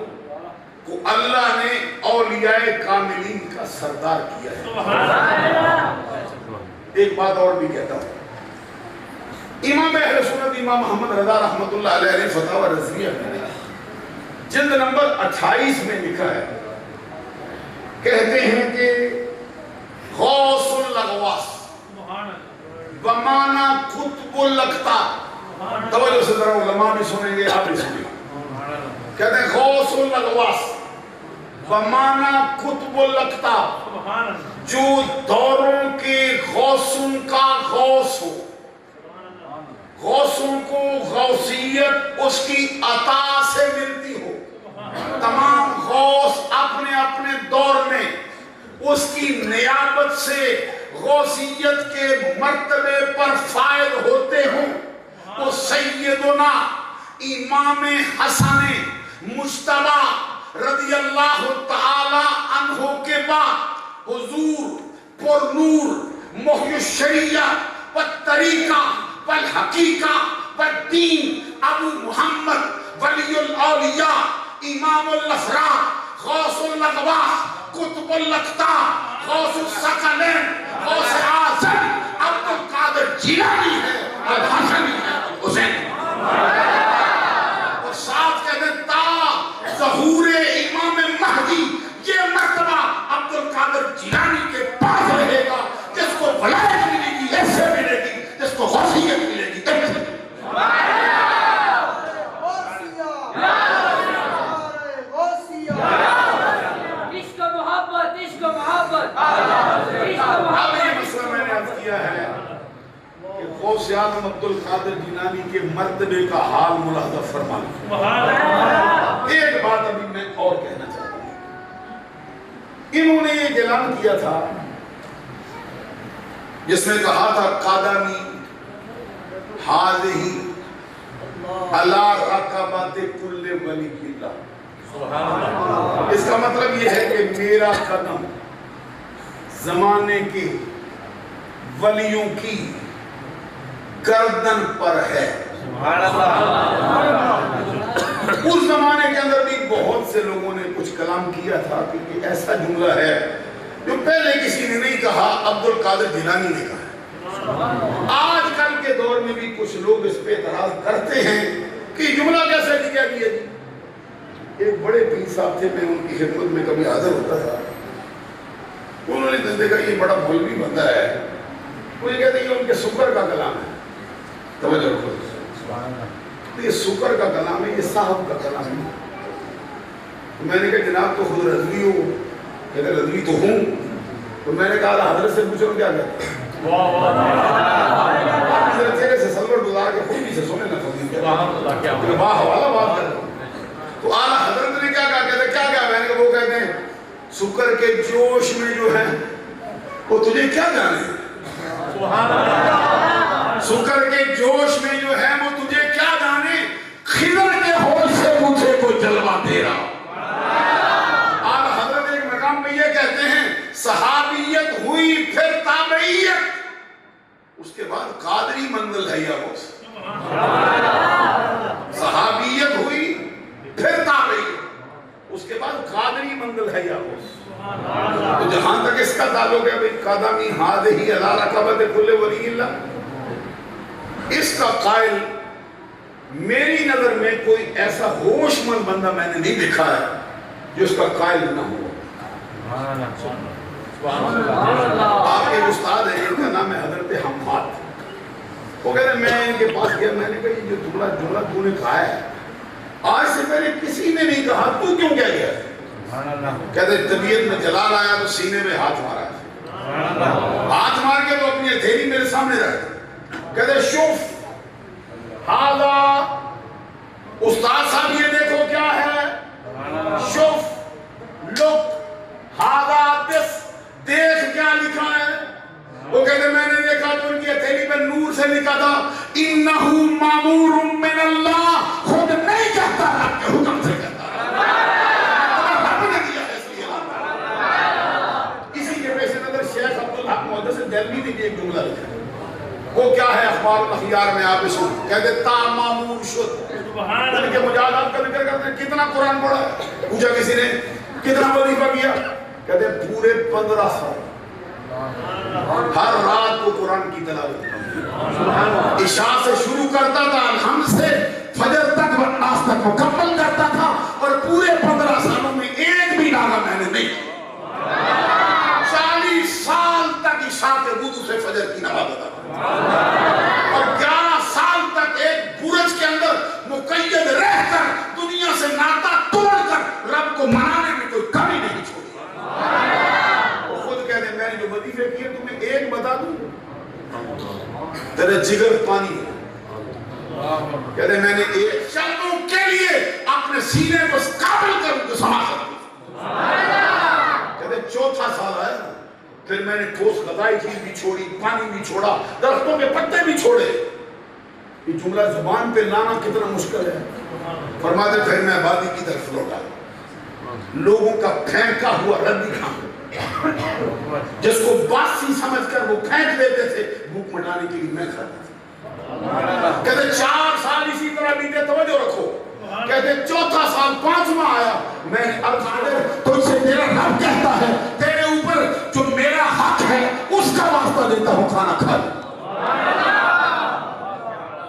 کو اللہ نے اولیاء کاملین کا سردار کیا ہے. ایک بات اور بھی کہتا ہوں، امام اہل سنت امام محمد رضا رحمۃ اللہ علیہ نے فتاوی رضویہ میں جلد نمبر 28 میں لکھا ہے، کہتے ہیں کہ غوث الاغواث بمانا قطب الاقطاب. توجہ سے ذرا علماء بھی سنیں گے، آپ بھی سنیں گے. کہتے ہیں غوث الاغواث بمانا قطب الاقطاب، جو دوروں کے غوثوں کا غوث ہو. غوثوں کو غوثیت اس کی عطا سے ملتی ہو. تمام غوث اپنے اپنے دور میں اس کی نیابت سے غوثیت کے مرتبے پر فائز ہوتے ہوں. وہ سیدنا امام حسن مجتبی رضی اللہ تعالی عنہ کے بعد حضور پر نور محی الشریعت والطریقہ والحقیقہ والدین ابو محمد ولی الاولیاء امام الافراد غوث الاغواث قطب الاقطاب غوث الثقلین غوث اعظم عبد القادر جیلانی ہے، الحسن ہے، حسین. اور ساتھ کہتے ہیں تا ظہور امام مہدی یہ مرتبہ عبد القادر جیلانی کے پاس رہے گا. جس کو ولایت ملے گی ایسے ملے گی، جس کو غوثیت ملے گی ایسے. اب یہ مسئلہ میں نے عرض کیا ہے کہ غوث اعظم عبد القادر جیلانی کے مرتبے کا حال ملاحظہ فرما لیں. ایک بات ابھی میں اور کہنا چاہتا ہوں. انہوں نے یہ اعلان کیا تھا جس میں کہا تھا قادمی ہذہ اللہ رقبات کل ولی اللہ. اس کا مطلب یہ ہے کہ میرا قدم زمانے کے ولیوں کی گردن پر ہے. اس زمانے کے اندر بھی بہت سے لوگوں نے کچھ کلام کیا تھا کہ ایسا جملہ ہے جو پہلے کسی نے نہیں کہا, عبد القادر جیلانی نے کہا. آج کل کے دور میں بھی کچھ لوگ اس پہ اعتراض کرتے ہیں کہ جملہ کیسے لکھا گیا جی. ایک بڑے پیر صاحب تھے, میں ان کی خدمت میں کبھی حاضر ہوتا تھا. انہوں نے دیکھا یہ بڑا مولوی بندہ ہے, مجھے کہتے ہیں یہ ان کے سکر کا کلام ہے. توجہ رکھو, یہ سکر کا کلام ہے, یہ صاحب کا کلام ہے. میں نے کہا جناب تو خود رضوی ہو. کہتے رضوی تو ہوں. تو میں نے کہا حضرت سے پوچھو کیا کہتے ہیں. چہرے سے سلور گزار کے خود بھی سے سونے نہ واہ حوالہ بات کر. تو اعلیٰ حضرت نے کیا کہا, کہتے کیا کہا. میں نے کہا وہ کہتے ہیں سکر کے جوش میں جو ہے وہ تجھے کیا جانے. سکر کے جوش میں جو ہے وہ تجھے کیا جانے, خضر کے ہوش سے مجھے کوئی جلوہ دے رہا. اعلیٰ حضرت ایک مقام میں یہ کہتے ہیں صحابیت ہوئی پھر تابعیت, اس کے بعد قادری منزل ہے یا غوث. صحابیت ہوئی پھر تابعیت, اس کے بعد قادری منزل ہے یا غوث. تو جہاں تک اس کا تعلق ہے بھئی قدمی ہذہ علی رقبۃ کل ولی اللہ, اس کا قائل میری نظر میں کوئی ایسا ہوش مند بندہ میں نے نہیں دیکھا ہے جو اس کا قائل نہ ہو. آپ کے استاد ہیں, ان کا نام ہے حضرت حماد. وہ کہتے ہیں میں ان کے پاس گیا, میں نے کہا یہ جو جملہ تو نے کہا ہے آج سے پہلے کسی نے نہیں کہا, تو کیوں کہہ گیا ہے. کہتے ہیں طبیعت میں جلال آیا تو سینے میں ہاتھ مارا. ہاتھ مار کے تو اپنی ہتھیلی میرے سامنے رکھ. کہتے ہیں شوف ہاذا, استاد صاحب یہ دیکھو کیا ہے. شوف لک ہاذا دس, دیکھ کیا لکھا ہے. وہ کہتے ہیں میں نے دیکھا تو ان کی ہتھیلی پہ نور سے لکھا تھا انہ مامور من اللہ, خود نہیں کہتا رب کے حکم سے کہتا. رب نے دیا ہے اس لیے. اسی کے پیش نظر شیخ عبدالحق محدث دہلوی نے بھی ایک جملہ لکھا. وہ کیا ہے اخبار الاخیار میں آپ اس کو کہتے تا مامور شد. ان کے مجاہدات کا ذکر کرتے ہیں کتنا قرآن پڑھا ہے. پوچھا کسی نے کتنا وظیفہ کیا, کہتے ہیں پورے 15 سال ہر رات کو قرآن کی تلاوت. عشاء سے شروع کرتا تھا, الحمد سے فجر تک والناس تک مکمل کرتا تھا, اور پورے 15 سالوں میں ایک بھی ناغہ میں نے نہیں. 40 سال تک عشاء کے وضو سے فجر کی نماز ادا, اور 11 سال تک ایک برج کے اندر مقید رہ کر دنیا سے ناطہ توڑ کر رب کو منانے میں کوئی کمی نہیں چھوڑی. وہ خود کہتے ہیں میں نے جو وظیفے کیے تمہیں ایک بتا دوں, تیرے جگر پانی. کہتے ہیں میں نے ایک شرطوں کے لیے اپنے سینے کو قابل کر کے سما کر. کہتے ہیں 4تھا سال ہے, پھر میں نے ٹھوس غذائی چیز بھی چھوڑی, پانی بھی چھوڑا, درختوں کے پتے بھی چھوڑے. یہ جملہ زبان پہ لانا کتنا مشکل ہے. فرماتے پھر میں آبادی کی طرف لوٹا, لوگوں کا پھینکا ہوا ردی کھانا جس کو باسی سمجھ کر وہ پھینک دیتے تھے, بھوک مٹانے کے لیے میں کھاتا تھا. کہتے 4 سال اسی طرح بیتے. توجہ رکھو, کہتے 4تھا سال 5واں آیا, میں عرض کرے تو اسے میرا رب کہتا ہے تیرے اوپر جو میرا حق ہے اس کا واسطہ دیتا ہوں, کھانا کھا لے.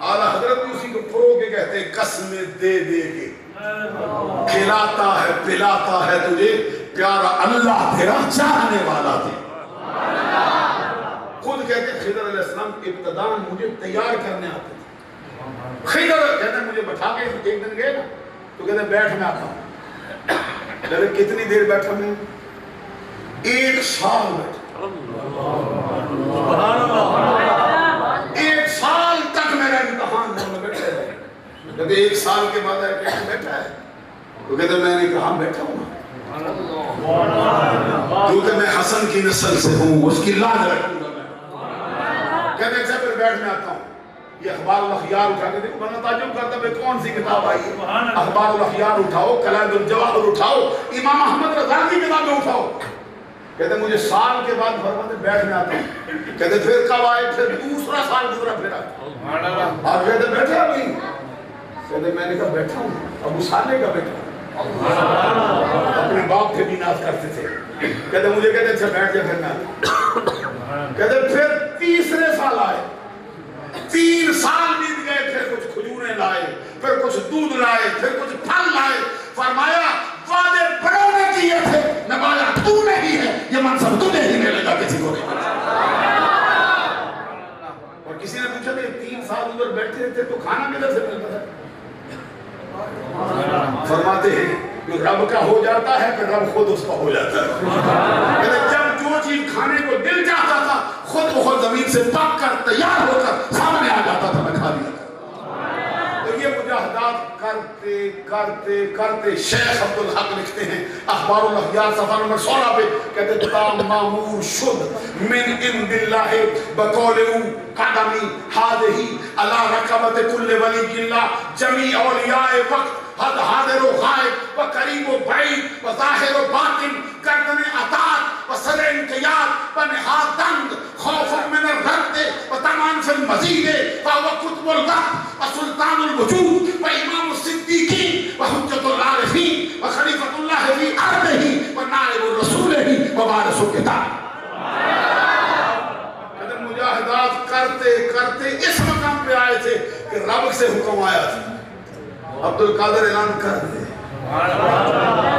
اعلیٰ حضرت اسی کو پرو کے کہتے ہیں قسمیں دے دے کے کھلاتا ہے پلاتا ہے تجھے پیارا اللہ تیرا چاہنے والا تھے. خود کہتے ہیں خضر علیہ السلام ابتداء مجھے تیار کرنے آتے تھے. خضر کہتے ہیں مجھے بٹھا کے ایک دن گئے نا, تو کہتے ہیں بیٹھ میں آتا ہوں. کہتے کتنی دیر بیٹھا میں, 1 سال بیٹھا. 1 سال تک میرا امتحان میں بیٹھا ہے. کہتے 1 سال کے بعد آئے کہتے بیٹھا ہے. تو کہتے میں نے کہا بیٹھا ہوں کیونکہ میں حسن کی نسل سے ہوں, اس کی لاج رکھوں گا میں. کہتے اچھا پھر بیٹھ میں آتا ہوں. یہ اخبار الاخیار اٹھا کے دیکھو، بندہ تعجب کرتا ہے کون سی کتاب آئی ہے؟ اخبار الاخیار اٹھاؤ، قلائد الجواہر اٹھاؤ، امام احمد رضا کی کتابیں اٹھاؤ. کہتے مجھے سال کے بعد فرماتے بیٹھنے آتا ہوں. کہتے پھر کب آئے؟ پھر دوسرا سال گزرا پھر آتا. آپ کہتے بیٹھے ابھی؟ کہتے میں نے کہا بیٹھا ہوں. ابو صالح کا بیٹھا اپنے باپ کے بھی ناز کرتے تھے. کہتے مجھے کہتے اچھا بیٹھ جا پھر میں آتا. کہتے پھر تیسرے سال آئے. 3 سال بیت گئے. پھر کچھ کھجوریں لائے، پھر کچھ دودھ لائے، پھر کچھ پھل لائے. فرمایا وعدے بڑوں نے کیے تھے، نبایا تو نہیں ہے، یہ منصب تجھے ہی ملے گا، کسی کو نہیں. اور کسی نے پوچھا کہ 3 سال ادھر بیٹھے تھے تو کھانا کدھر سے ملتا تھا؟ فرماتے ہیں جو رب کا ہو جاتا ہے پھر رب خود اس کا ہو جاتا ہے. جب جو چیز کھانے کو دل چاہتا تھا خود بخود زمین سے پک کر تیار ہو کر سامنے آ جاتا تھا، میں کھا لیا تھا. تو یہ مجاہدات کرتے کرتے کرتے شیخ عبدالحق لکھتے ہیں اخبار الاخیار صفحہ نمبر 16 پہ، کہتے تام مامور شد من عند اللہ بقولہ قدمی ہذہی علی رقبت کل ولی اللہ جمیع اولیاء وقت حد حاضر و غائب و قریب و بعید و ظاہر و باطن گردن اطاعت و صدر انقیاد و نہاد تنگ خوف من الرد و طمعا فی المزید فهو قطب الوقت و سلطان الوجود و امام الصدیقین و حجت العارفین و خلیفۃ اللہ فی ارضہ و نائب الرسولہ و وارث الکتاب. مجاہدات کرتے کرتے اس مقام پہ آئے تھے کہ رب سے حکم آیا تھا عبدالقادر اعلان کر دے،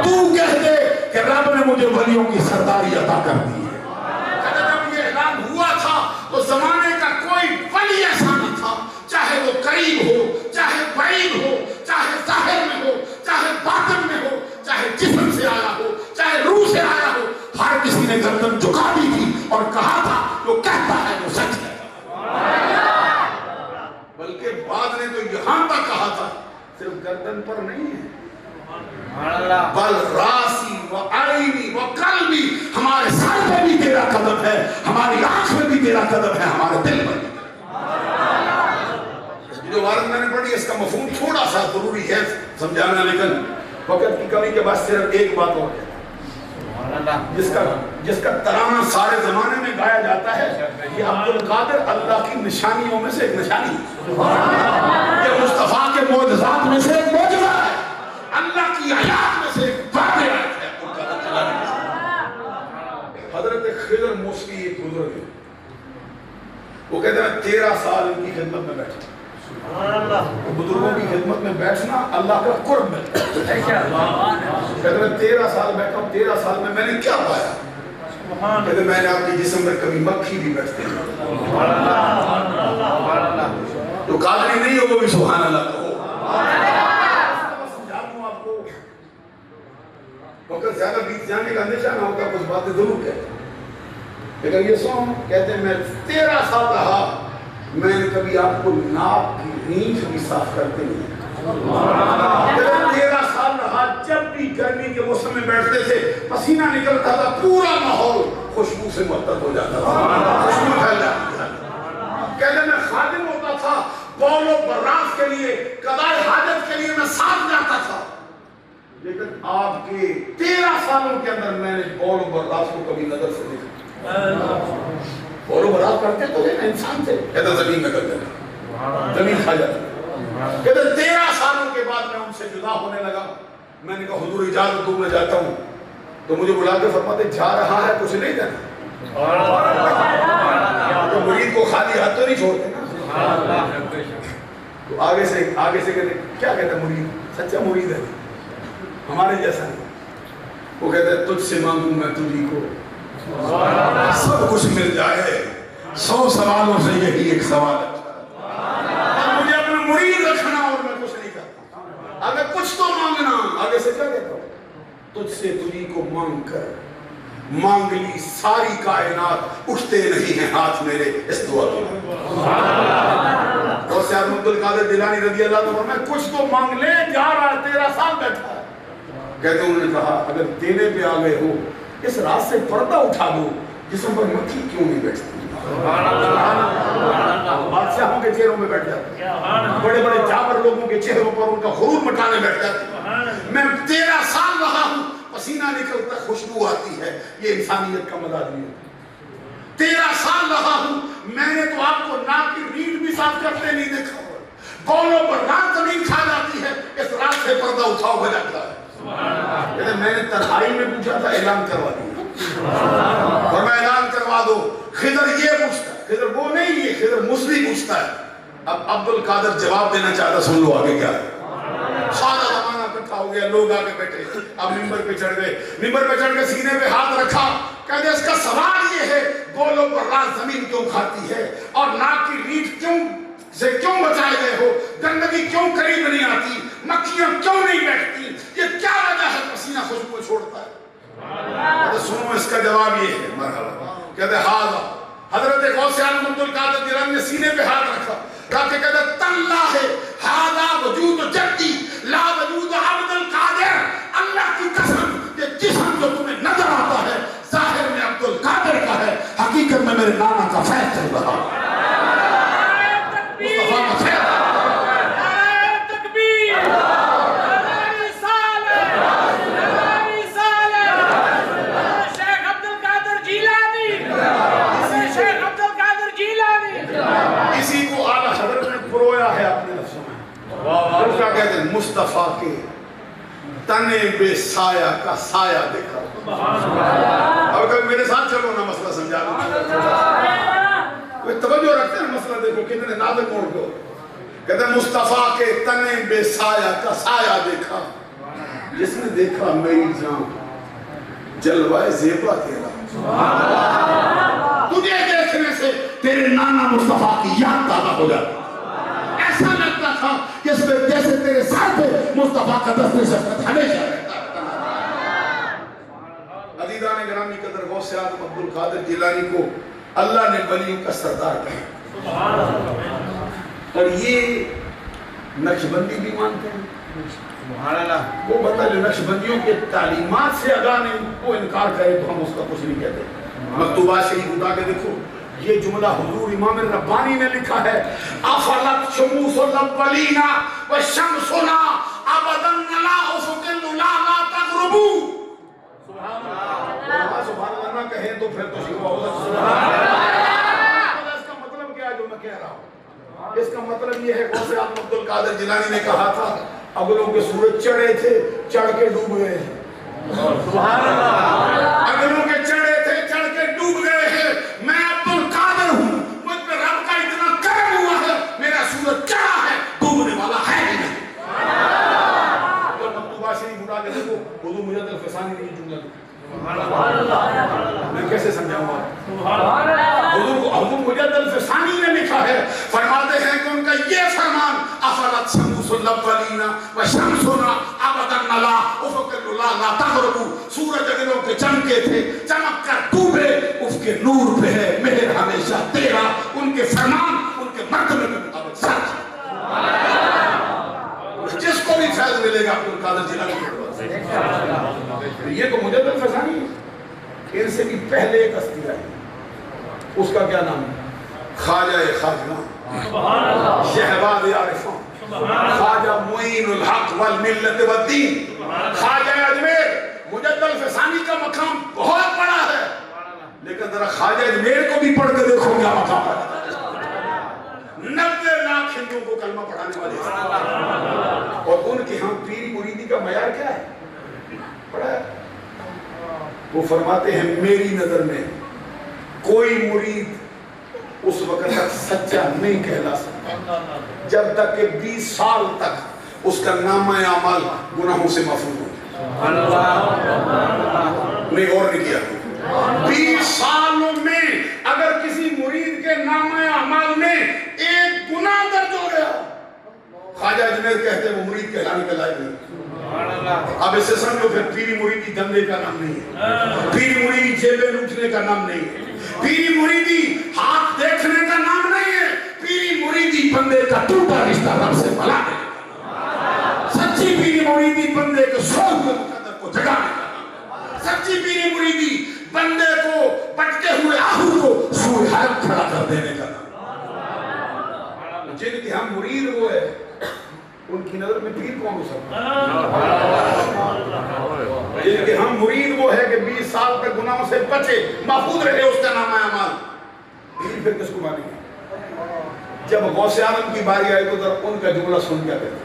تو کہہ دے کہ رب نے مجھے ولیوں کی سرداری عطا کر دی ہے. جب یہ اعلان ہوا تھا تو زمانے کا کوئی ولی ایسا نہ تھا، چاہے وہ قریب ہو، چاہے بعید ہو، چاہے ظاہر میں ہو، چاہے باطن میں ہو، چاہے جسم سے آیا ہو، چاہے روح سے آیا ہو، ہر کسی نے گردن جھکا دی تھی اور کہا تھا جو کہتا ہے وہ سچ ہے. بلکہ بعد نے تو یہاں تک کہا تھا صرف گردن پر نہیں ہے، بل راسی و عینی و قلبی، ہمارے سر پہ بھی تیرا قدم ہے، ہماری آنکھ میں بھی تیرا قدم ہے، ہمارے دل پر بھی. جو عبارت میں نے پڑھی اس کا مفہوم تھوڑا سا ضروری ہے سمجھانا، لیکن وقت کی کمی کے بعد صرف ایک بات اور ہے جس کا ترانہ سارے زمانے میں گایا جاتا ہے. یہ عبدالقادر اللہ کی نشانیوں میں سے ایک نشانی ہے، یہ مصطفیٰ کے معجزات میں سے ایک معجزہ ہے، اللہ کی آیات میں سے ایک واقعہ ہے. حضرت خضر موسوی ایک بزرگ ہے، وہ کہتے ہیں 13 سال ان کی خدمت میں بیٹھا. بزرگوں کی خدمت میں بیٹھنا اللہ کا قرب ملتا ہے. کہتے ہیں 13 سال بیٹھا ہوں، 13 سال میں میں نے کیا پایا؟ کہتے ہیں میں نے آپ کے جسم میں کبھی مکھی بھی بیٹھتے ہیں. جو قادری نہیں ہو وہ بھی سبحان اللہ کہو. سمجھا دوں آپ کو، وقت زیادہ بیت جانے کا اندیشہ نہ ہوتا، کچھ باتیں ضرور کہتے ہیں. لیکن یہ سو کہتے ہیں میں 13 سال رہا، میں نے کبھی آپ کو ناک کی رینچ بھی صاف کرتے نہیں. 13 سال رہا، جب بھی گرمی کے موسم میں بیٹھتے تھے پسینہ نکلتا تھا، پورا ماحول خوشبو سے معطر ہو جاتا تھا، خوشبو پھیل جاتی تھی. کہتے میں خادم ہوتا تھا، بول و براز کے لیے، قضائے حاجت کے لیے میں ساتھ جاتا تھا. لیکن آپ کے 13 سالوں کے اندر میں نے بول و براز کو کبھی نظر سے دیکھا. بولو برات کرتے تو ہے انسان تھے، کہتا زمین میں کرتے تھے، زمین کھا جاتا. کہتا 13 سالوں کے بعد میں ان سے جدا ہونے لگا. میں نے کہا حضور اجازت دو میں جاتا ہوں. تو مجھے بلا کے فرماتے جا رہا ہے کچھ نہیں دینا. تو مرید کو خالی ہاتھ تو نہیں چھوڑتے نا. تو آگے سے کہتے کیا کہتا مرید؟ سچا مرید ہے ہمارے جیسا نہیں. وہ کہتا ہے تجھ سے مانگوں میں تجھی کو سب کچھ مل جائے، 100 سوالوں سے یہی ایک سوال ہے. مجھے اپنا مرید رکھنا اور میں کچھ نہیں کرتا. اگر کچھ تو مانگنا، آگے سے کیا کہتا ہوں؟ تجھ سے تجھی کو مانگ کر مانگ لی ساری کائنات، اٹھتے نہیں ہیں ہاتھ میرے اس دعا کے. اور سیاد عبدالقادر جیلانی رضی اللہ عنہ میں کچھ تو مانگ لے، جا رہا ہے 13 سال بیٹھا ہے. کہتے ہیں انہوں نے کہا اگر دینے پہ آ گئے ہو اس رات سے پردہ اٹھا دو، جسم پر مکھی کیوں نہیں بیٹھتی. بادشاہوں کے چہروں میں بیٹھ جاتے ہیں، بڑے بڑے جابر لوگوں کے چہروں پر ان کا غرور مٹانے بیٹھ جاتے ہیں۔ میں 13 سال رہا ہوں، پسینہ نکلتا خوشبو آتی ہے، یہ انسانیت کا مزاج نہیں ہے۔ 13 سال رہا ہوں، میں نے تو آپ کو ناک کی ریڑھ بھی صاف کرتے نہیں دیکھا، بولوں پر رات زمین کھا جاتی ہے، اس رات سے پردہ اٹھاؤ ہو جاتا ہے۔ کہتے میں نے تنہائی میں پوچھا تھا، اعلان کروا دیا، اور میں اعلان کروا دو۔ خضر یہ پوچھتا ہے، خضر وہ نہیں، یہ خضر مسلی پوچھتا ہے۔ اب عبد القادر جواب دینا چاہتا، سن لو آگے کیا ہے۔ سارا زمانہ اکٹھا ہو گیا، لوگ آگے بیٹھے، اب ممبر پہ چڑھ گئے، ممبر پہ چڑھ کے سینے پہ ہاتھ رکھا، کہتے اس کا سوال یہ ہے، بولوں پر رات زمین کیوں کھاتی ہے، اور ناک کی ریڑھ سے کیوں بچائے گئے ہو، گندگی کیوں قریب نہیں آتی، مکھیاں کیوں نہیں بیٹھتی، یہ کیا وجہ ہے پسینہ خوشبو چھوڑتا ہے؟ کہتے سنو اس کا جواب یہ ہے، مرحبا۔ کہتے ہاں، حضرت غوث اعظم عبد القادر جیلانی نے سینے پہ ہاتھ رکھا، کہتے تاللہ ھذا وجود جدی لا وجود عبد القادر، اللہ کی قسم یہ جسم جو تمہیں نظر آتا ہے ظاہر میں عبد القادر کا ہے، حقیقت میں میرے نانا کا فیض چل رہا ہے۔ اسی کو اعلیٰ حضرت نے پرویا ہے اپنے لفظوں میں، اس کا کہتے ہیں مصطفیٰ کے تنے بے سایہ کا سایہ دیکھا۔ اب کبھی میرے ساتھ چلو نا، مسئلہ سمجھا دوں، کوئی توجہ رکھتے ہیں، مسئلہ دیکھو کتنے نازک موڑ دو۔ کہتے ہیں مصطفیٰ کے تنے بے سایہ کا سایہ دیکھا، جس نے دیکھا میری جان جلوہ زیبا تیرا، تجھے دیکھنے سے تیرے نانا مصطفیٰ کی یاد تازہ ہو جاتی، ایسا لگتا تھا جیسے تیرے ساتھ مصطفیٰ کا دست شفقت ہمیشہ رہتا ہے۔ عزیزان گرامی قدر، غوث اعظم عبد القادر جیلانی کو اللہ نے ولیوں کا سردار کہا، اور یہ نقشبندی بھی مانتے ہیں۔ وہ بتا جو نقشبندیوں کے تعلیمات سے آگاہ نہیں، وہ انکار کرے تو ہم اس کا کچھ نہیں کہتے۔ مکتوبات شریف اٹھا کے دیکھو، یہ جملہ حضور امام ربانی نے لکھا ہے، افلت شموس الاولین وشمسنا ابدا لا افق لا تغربو۔ سبحان اللہ، سبحان اللہ نہ کہیں تو پھر تو شکوا ہوگا۔ سبحان اللہ۔ اس کا مطلب کیا ہے جو میں کہہ رہا ہوں؟ اس کا مطلب یہ ہے، غوث اعظم عبد القادر جیلانی نے کہا تھا اگلوں کے سورج چڑھے تھے، چڑھ کے ڈوب گئے۔ سبحان اللہ، اگلوں کے چڑھے تھے، چڑھ کے ڈوب گئے ہیں، میں عبد القادر ہوں، مجھ پہ رب کا اتنا کرم ہوا ہے، میرا سورج چڑھا ہے، ڈوبنے والا ہے ہی نہیں۔ تو مکتوبہ شریف اٹھا کے دیکھو، حضور مجد الفسانی نے یہ جملہ لکھا، میں کیسے سمجھاؤں گا؟ حضور مجد الفسانی نے لکھا ہے، فرماتے ہیں کہ ان کا یہ فرمان، افلت شموس الاولین وشمسنا ابدا لا افق لا تغربو، سورج اگلوں کے چمکے تھے، چمک کر ڈوبے، اس کے نور پہ ہے مہر ہمیشہ تیرا، ان کے فرمان ان کے مرتبے کے مطابق سچ۔ جس کو بھی فیض ملے گا عبد القادر جیلانی کے، یہ تو مجد الفسانی ہے، ان سے بھی پہلے ایک ہستی ہے، اس کا کیا نام ہے؟ خواجہ خواجہ شہباز عارفان، خواجہ معین الحق والملت والدین، خواجہ اجمیر۔ مجد الفسانی کا مقام بہت بڑا ہے، لیکن ذرا خواجہ اجمیر کو بھی پڑھ کے دیکھو کیا مقام ہے۔ 90 لاکھ ہندوؤں کو کلمہ پڑھانے والے، اور ان کے ہاں پیری مریدی کا معیار کیا ہے؟ پڑھا ہے؟ وہ فرماتے ہیں میری نظر میں کوئی مرید اس وقت تک سچا نہیں کہلا سکتا جب تک کہ 20 سال تک اس کا نامہ اعمال گناہوں سے محفوظ ہو۔ نہیں اور نہیں کیا، 20 سالوں میں اگر کسی مرید کے نامہ اعمال میں ایک گناہ درج ہو گیا، خواجہ اجمیر کہتے ہیں وہ مرید کہلانے کے لائق نہیں۔ اب اسے سمجھو پھر پیری مریدی دھندے کا نام نہیں ہے، پیری مریدی جیبیں لوٹنے کا نام نہیں ہے، پیری مریدی ہاتھ دیکھنے کا نام نہیں ہے، پیری مریدی بندے کا ٹوٹا رشتہ رب سے ملانے کا، سچی پیری مریدی بندے کے سوئے ہوئے مقدر کو جگانے کا نام، سچی پیری مریدی بندے کو بٹکے ہوئے آہو کو سوئے حرم کھڑا کر دینے کا نام۔ جن کے ہم مرید وہ ہے ان کی نظر میں پیر کون ہو سکتا ہے؟ جن کے ہم مرید وہ ہے کہ 20 سال تک گناہوں سے بچے محفوظ رہے، اس کا نام ہے اعمال، پیر پھر کس کو مانیں گے؟ جب غوث اعظم کی باری آئی تو ذرا ان کا جملہ سن کیا کہتے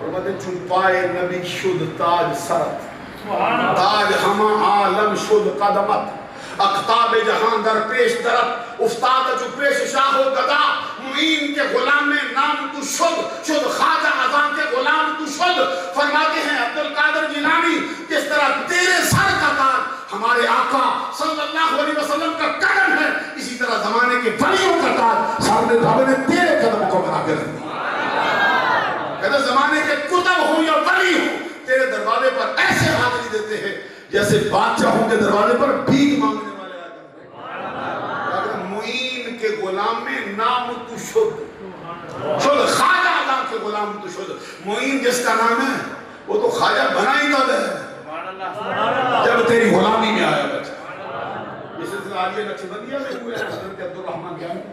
فرماتے چون پائے نبی شد تاج سرت، تاج ہما عالم شد قدمت، اقتاب جہاں در پیش درت، افتاد جو پیش شاہ و گدا، معین کے غلام میں نام تو شد خواجہ اذان کے غلام تو شد۔ فرماتے ہیں عبدالقادر جیلانی کس طرح تیرے سر کا تاج ہمارے آقا صلی اللہ علیہ وسلم کا قدم ہے، اسی طرح زمانے کے ولیوں کا تاج سامنے رب نے تیرے قدم کو بنا کے رکھ دیا۔ کہتے زمانے کے کتب ہوں یا ولی ہوں تیرے دروازے پر ایسے حاضری دیتے ہیں جیسے بادشاہوں کے دروازے پر بھیک مانگنے والے آتے ہیں۔ معین کے غلام میں نام تو شد خواجہ اعظم کے غلام تو شد۔ معین جس کا نام ہے وہ تو خواجہ بنا ہی تب ہے جب تیری غلامی میں آیا بچہ۔ یہ سلسلہ عالیہ نقشبندیہ میں ہوئے ہیں حضرت عبدالرحمن جامی،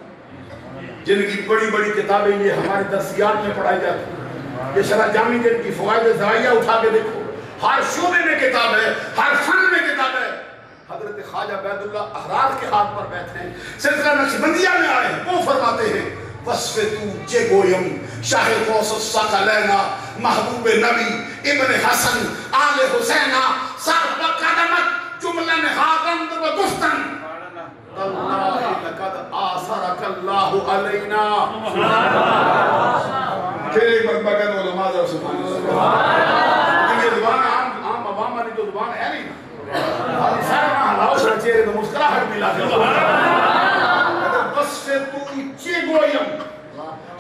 جن کی بڑی بڑی کتابیں یہ ہماری درسیات میں پڑھائی جاتی ہیں۔ یہ شرح جامی جن کی فوائد زرائیہ اٹھا کے دیکھو، ہر شعبے میں کتاب ہے، ہر فن میں کتاب ہے۔ حضرت خواجہ عبید اللہ احرار کے ہاتھ پر بیٹھے ہیں، سلسلہ نقشبندیہ میں آئے ہیں، وہ فرماتے ہیں وصف تو چے گویم شاہ غوث الثقلین محبوب نبی ابن حسن آل حسینہ سر بقدمت جملہ نہادند و گفتن اللہ لقد آثرک اللہ علینا۔ پھر ایک مرتبہ کہتے ہیں علماء ذرا سبحان اللہ، یہ زبان عام عوام والی تو زبان ہے نہیں نا، سر نہ ہلاؤ سر چہرے تو مسکراہٹ بھی لاتے ہیں۔ وصف تو چے گویم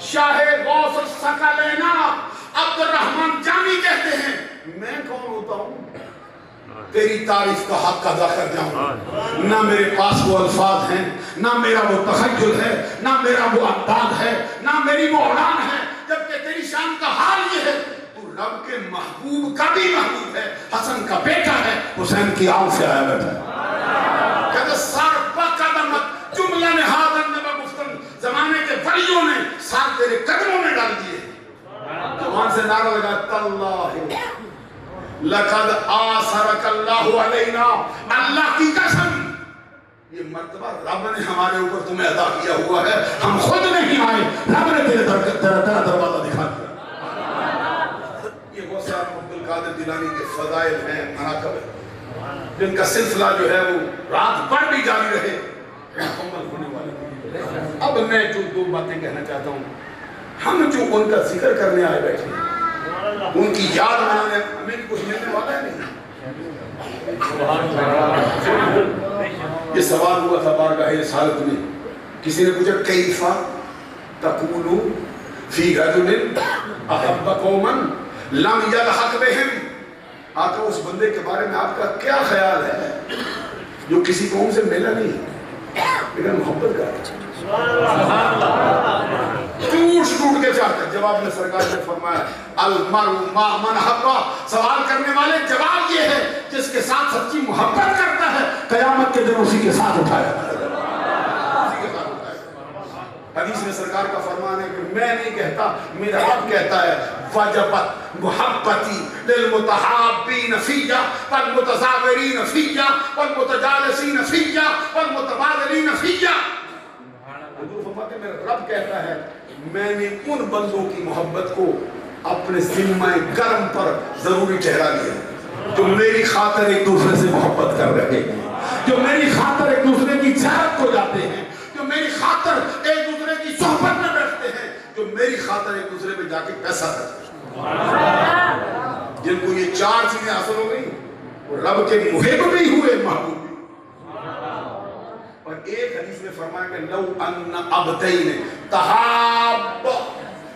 شاہ غوث الثقلین عبدالرحمن جامی کہتے ہیں میں کون ہوتا ہوں تیری تعریف کا حق ادا کر جاؤں، نہ میرے پاس وہ الفاظ ہیں، نہ میرا وہ تخیل ہے، نہ میرا وہ انداز ہے، نہ میری وہ اڑان ہے، جبکہ تیری شان کا حال یہ ہے تو رب کے محبوب کا بھی محبوب ہے، حسن کا بیٹا ہے، حسین کی آنکھ سے آیا بیٹا ہے۔ کہتے سر بقدمت جملہ نہادن نبا گفتن، زمانے کے ولیوں نے سر تیرے قدموں میں ڈال دیے۔ زبان سے نعرہ لگا تاللہ لقد آثرک اللہ علینا، اللہ کی قسم یہ مرتبہ رب نے ہمارے اوپر تمہیں عطا کیا ہوا ہے، ہم خود نہیں آئے، رب نے تیرے دروازہ دکھا دیا۔ یہ غوث اعظم عبدالقادر جیلانی کے فضائل ہیں، مناقب ہیں، جن کا سلسلہ جو ہے وہ رات بھر بھی جاری رہے، مکمل ہونے والے۔ اب میں جو دو باتیں کہنا چاہتا ہوں، ہم جو ان کا ذکر کرنے آئے بیٹھے ہیں، ان کی یاد منانے ہمیں کچھ ملنے والا ہے نہیں۔ یہ سوال ہوا تھا بارگاہ رسالت میں، کسی نے پوچھا کیفا تقولو فی رجل احب قوما لم یلحق بہم، آقا اس بندے کے بارے میں آپ کا کیا خیال ہے جو کسی قوم سے ملا نہیں لیکن محبت کرتا ٹوٹ کے چاہتا ہے؟ جواب میں سرکار نے فرمایا المرء مع من حبا، سوال کرنے والے جواب یہ ہے جس کے ساتھ سچی محبت کرتا ہے قیامت کے دن اسی کے ساتھ اٹھایا۔ حدیث میں سرکار کا فرمان ہے کہ میں نہیں کہتا، میرا رب کہتا ہے وجبت محبتی للمتحابین فیّا والمتزاورین فیّا والمتجالسین فیّا والمتبادلین فیّا۔ حضور فرماتے ہیں میرا رب کہتا ہے میں نے ان بندوں کی محبت کو اپنے ذمہ کرم پر ضروری ٹھہرا لیا جو میری خاطر ایک دوسرے سے محبت کر رہے ہیں، جو میری خاطر ایک دوسرے کی زیارت کو جاتے ہیں، جو میری خاطر ایک دوسرے کی صحبت میں بیٹھتے ہیں، جو میری خاطر ایک دوسرے میں جا کے پیسہ کرتے ہیں۔ جن کو یہ چار چیزیں حاصل ہو گئی وہ رب کے محب بھی ہوئے، محبوب بھی۔ اور ایک حدیث میں فرمایا کہ لو ان عبدین تحاب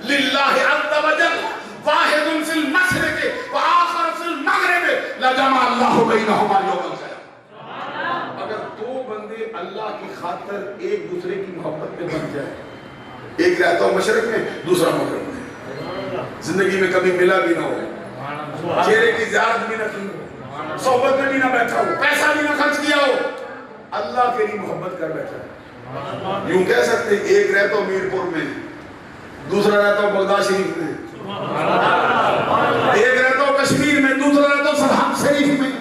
للہ عز وجل واحد فی المشرق وآخر فی المغرب لجمع اللہ بینہما یوم القیامہ۔ اگر دو بندے اللہ کی خاطر ایک دوسرے کی محبت میں بن جائے، ایک رہتا ہو مشرق میں دوسرا مغرب میں، زندگی میں کبھی ملا بھی نہ ہو، چہرے کی زیارت بھی نہ کی ہو، صحبت میں بھی نہ بیٹھا ہو، پیسہ بھی نہ خرچ کیا ہو، اللہ کے لیے محبت کر بیٹھا ہے یوں کہہ سکتے ہیں ایک رہتا ہو میرپور میں، دوسرا رہتا ہو بغداد شریف میں، ایک رہتا ہو کشمیر میں، دوسرا رہتا ہو سرحد شریف میں،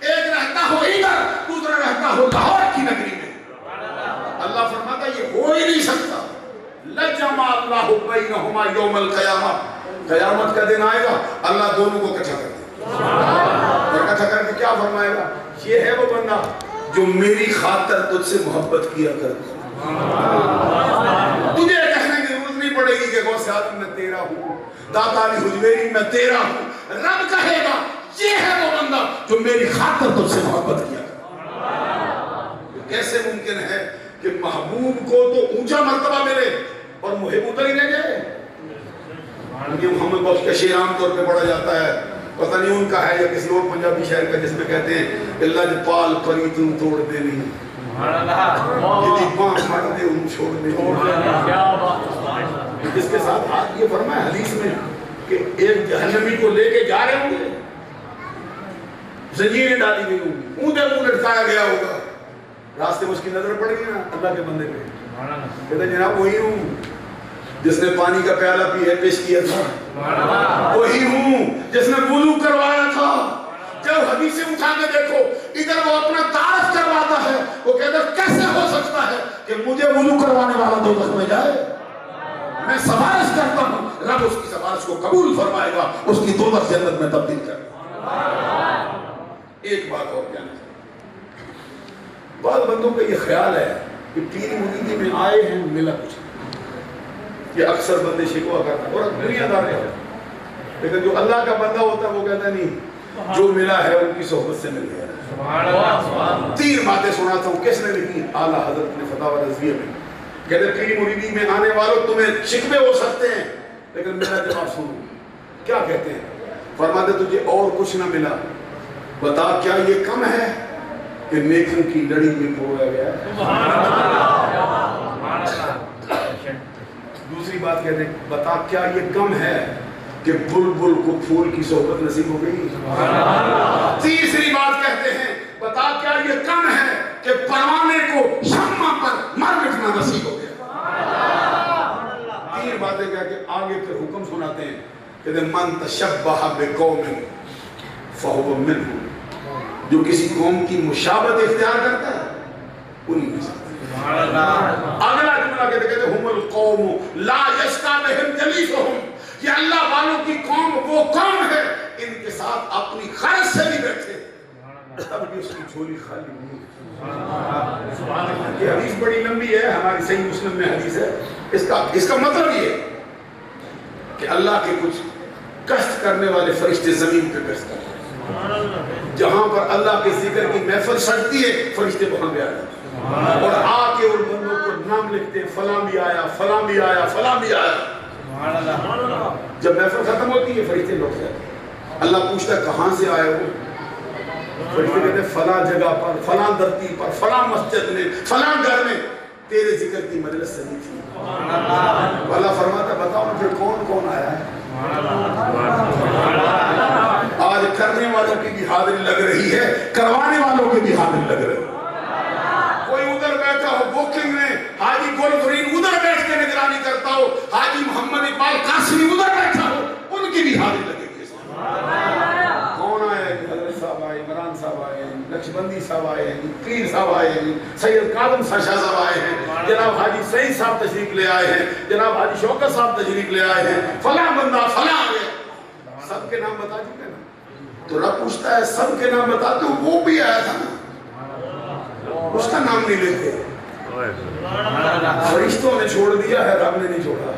ایک رہتا ہو ادھر، دوسرا رہتا ہو لاہور کی نگری میں۔ اللہ فرماتا ہے یہ ہو ہی نہیں سکتا۔ لجمع اللہ بینہما یوم القیامہ، قیامت کا دن آئے گا اللہ دونوں کو اکٹھا کر دے گا، اکٹھا کر کے کیا فرمائے گا؟ یہ ہے وہ بندہ جو میری خاطر تجھ سے محبت کیا کرتا، تجھے کہنے کی ضرورت نہیں پڑے گی کہ غوث اعظم میں تیرا ہوں، داتا علی حجویری میں تیرا ہوں، رب کہے گا یہ ہے وہ بندہ جو میری خاطر تجھ سے محبت کیا کرتا۔ کیسے ممکن ہے کہ محبوب کو تو اونچا مرتبہ ملے اور محب اتر ہی رہ جائے؟ یہ محمد بخش کا شعر عام طور پہ پڑھا جاتا ہے، پتہ نہیں ان کا ہے یا کسی اور پنجابی شاعر کا، جس میں کہتے ہیں اللہ جپال پری تم توڑ دے نہیں، یہ پانچ مر دے ان چھوڑ دے نہیں۔ جس کے ساتھ آج یہ فرمایا حدیث میں کہ ایک جہنمی کو لے کے جا رہے ہوں گے، زنجیریں ڈالی گئی ہوں گی، اونچے منہ لٹکایا گیا ہوگا، راستے میں اس کی نظر پڑ گئی نا اللہ کے بندے پہ، کہتے ہیں جناب وہی ہوں جس نے پانی کا پیالہ پیش کیا تھا، وہی ہوں جس نے وضو کروایا تھا۔ جب حدیثیں اٹھا کے دیکھو ادھر وہ اپنا تعارف کرواتا ہے، وہ کہتا ہے کیسے ہو سکتا ہے کہ مجھے وضو کروانے والا دوزخ میں جائے؟ میں سفارش کرتا ہوں، رب اس کی سفارش کو قبول فرمائے گا، اس کی دوزخ جنت میں تبدیل کر گا۔ ایک بات اور کہنا چاہتا، بعض بندوں کا یہ خیال ہے کہ پیر مریدی میں آئے ہیں ملا کچھ، یہ اکثر بندے شکوا کرتا ہے اور دنیا دار ہے، لیکن جو اللہ کا بندہ ہوتا ہے وہ کہتا نہیں جو ملا ہے ان کی صحبت سے مل گیا۔ تین باتیں سناتا ہوں، کس نے لکھی؟ اعلیٰ حضرت نے فتاوی رضویہ میں کہتے پیر مریدی میں آنے والوں تمہیں شکوے ہو سکتے ہیں لیکن میرا جواب سنو، کیا کہتے ہیں؟ فرماتے تجھے اور کچھ نہ ملا، بتا کیا یہ کم ہے کہ نیکوں کی لڑی میں پرویا گیا ہے؟ دوسری بات کہتے ہیں بتا کیا یہ کم ہے کہ بلبل کو پھول کی صحبت نصیب ہو گئی؟ تیسری بات کہتے ہیں بتا کیا یہ کم ہے کہ پروانے کو شمع پر مر مٹنا نصیب ہو گیا؟ تین باتیں کہہ کے آگے پھر حکم سناتے ہیں کہتے ہیں من تشبہ بقوم فہو منہم، جو کسی قوم کی مشابہت اختیار کرتا ہے انہی میں سے۔ اگلا جملہ کہتے ہیں ہم القوم لا یشقی بہم جلیسہم، یہ اللہ والوں کی قوم وہ قوم ہے ان کے ساتھ اپنی غرض سے بھی بیٹھے تب بھی اس کی جھولی خالی نہیں۔ یہ حدیث بڑی لمبی ہے، ہماری صحیح مسلم میں حدیث ہے، اس کا مطلب یہ ہے کہ اللہ کے کچھ گشت کرنے والے فرشتے زمین پہ گشت کرتے ہیں، جہاں پر اللہ کے ذکر کی محفل سجتی ہے فرشتے وہاں بھی آ جاتے ہیں اور آ کے ان بندوں کو نام لکھتے ہیں، فلاں بھی آیا، فلاں بھی آیا، فلاں بھی آیا۔ جب محفل ختم ہوتی ہے فرشتے لوٹ جاتے ہیں، اللہ پوچھتا ہے کہاں سے آئے ہو؟ فرشتے کہتے ہیں فلاں جگہ پر، فلاں دھرتی پر، فلاں مسجد میں، فلاں گھر میں تیرے ذکر کی مجلس سجی تھی۔ اللہ فرماتا ہے بتاؤ پھر کون کون آیا ہے؟ آج کرنے والوں کی بھی حاضری لگ رہی ہے، کروانے والوں کی بھی حاضری لگ رہی ہے۔ کوئی ادھر بیٹھا ہو بوکنگ میں، حاجی گل فرین ادھر بیٹھ کے نگرانی کرتا ہو، حاجی محمد اقبال قاسمی ادھر بیٹھا ہو، ان کی بھی حاضری لگے گی۔ کون آئے؟ حضرت صاحب آئے، عمران صاحب آئے، نقشبندی صاحب آئے ہیں، پیر صاحب آئے ہیں، سید کاظم شاہ صاحب آئے ہیں، جناب حاجی سعید صاحب تشریف لے آئے ہیں، جناب حاجی شوکت صاحب تشریف لے آئے ہیں، فلاں بندہ فلاں آئے، سب کے نام بتا چکے نا؟ تو رب پوچھتا ہے سب کے نام بتاتے ہو؟ وہ بھی آیا تھا نا، اس کا نام نہیں لیتے۔ فرشتوں نے چھوڑ دیا ہے، رب نے نہیں چھوڑا۔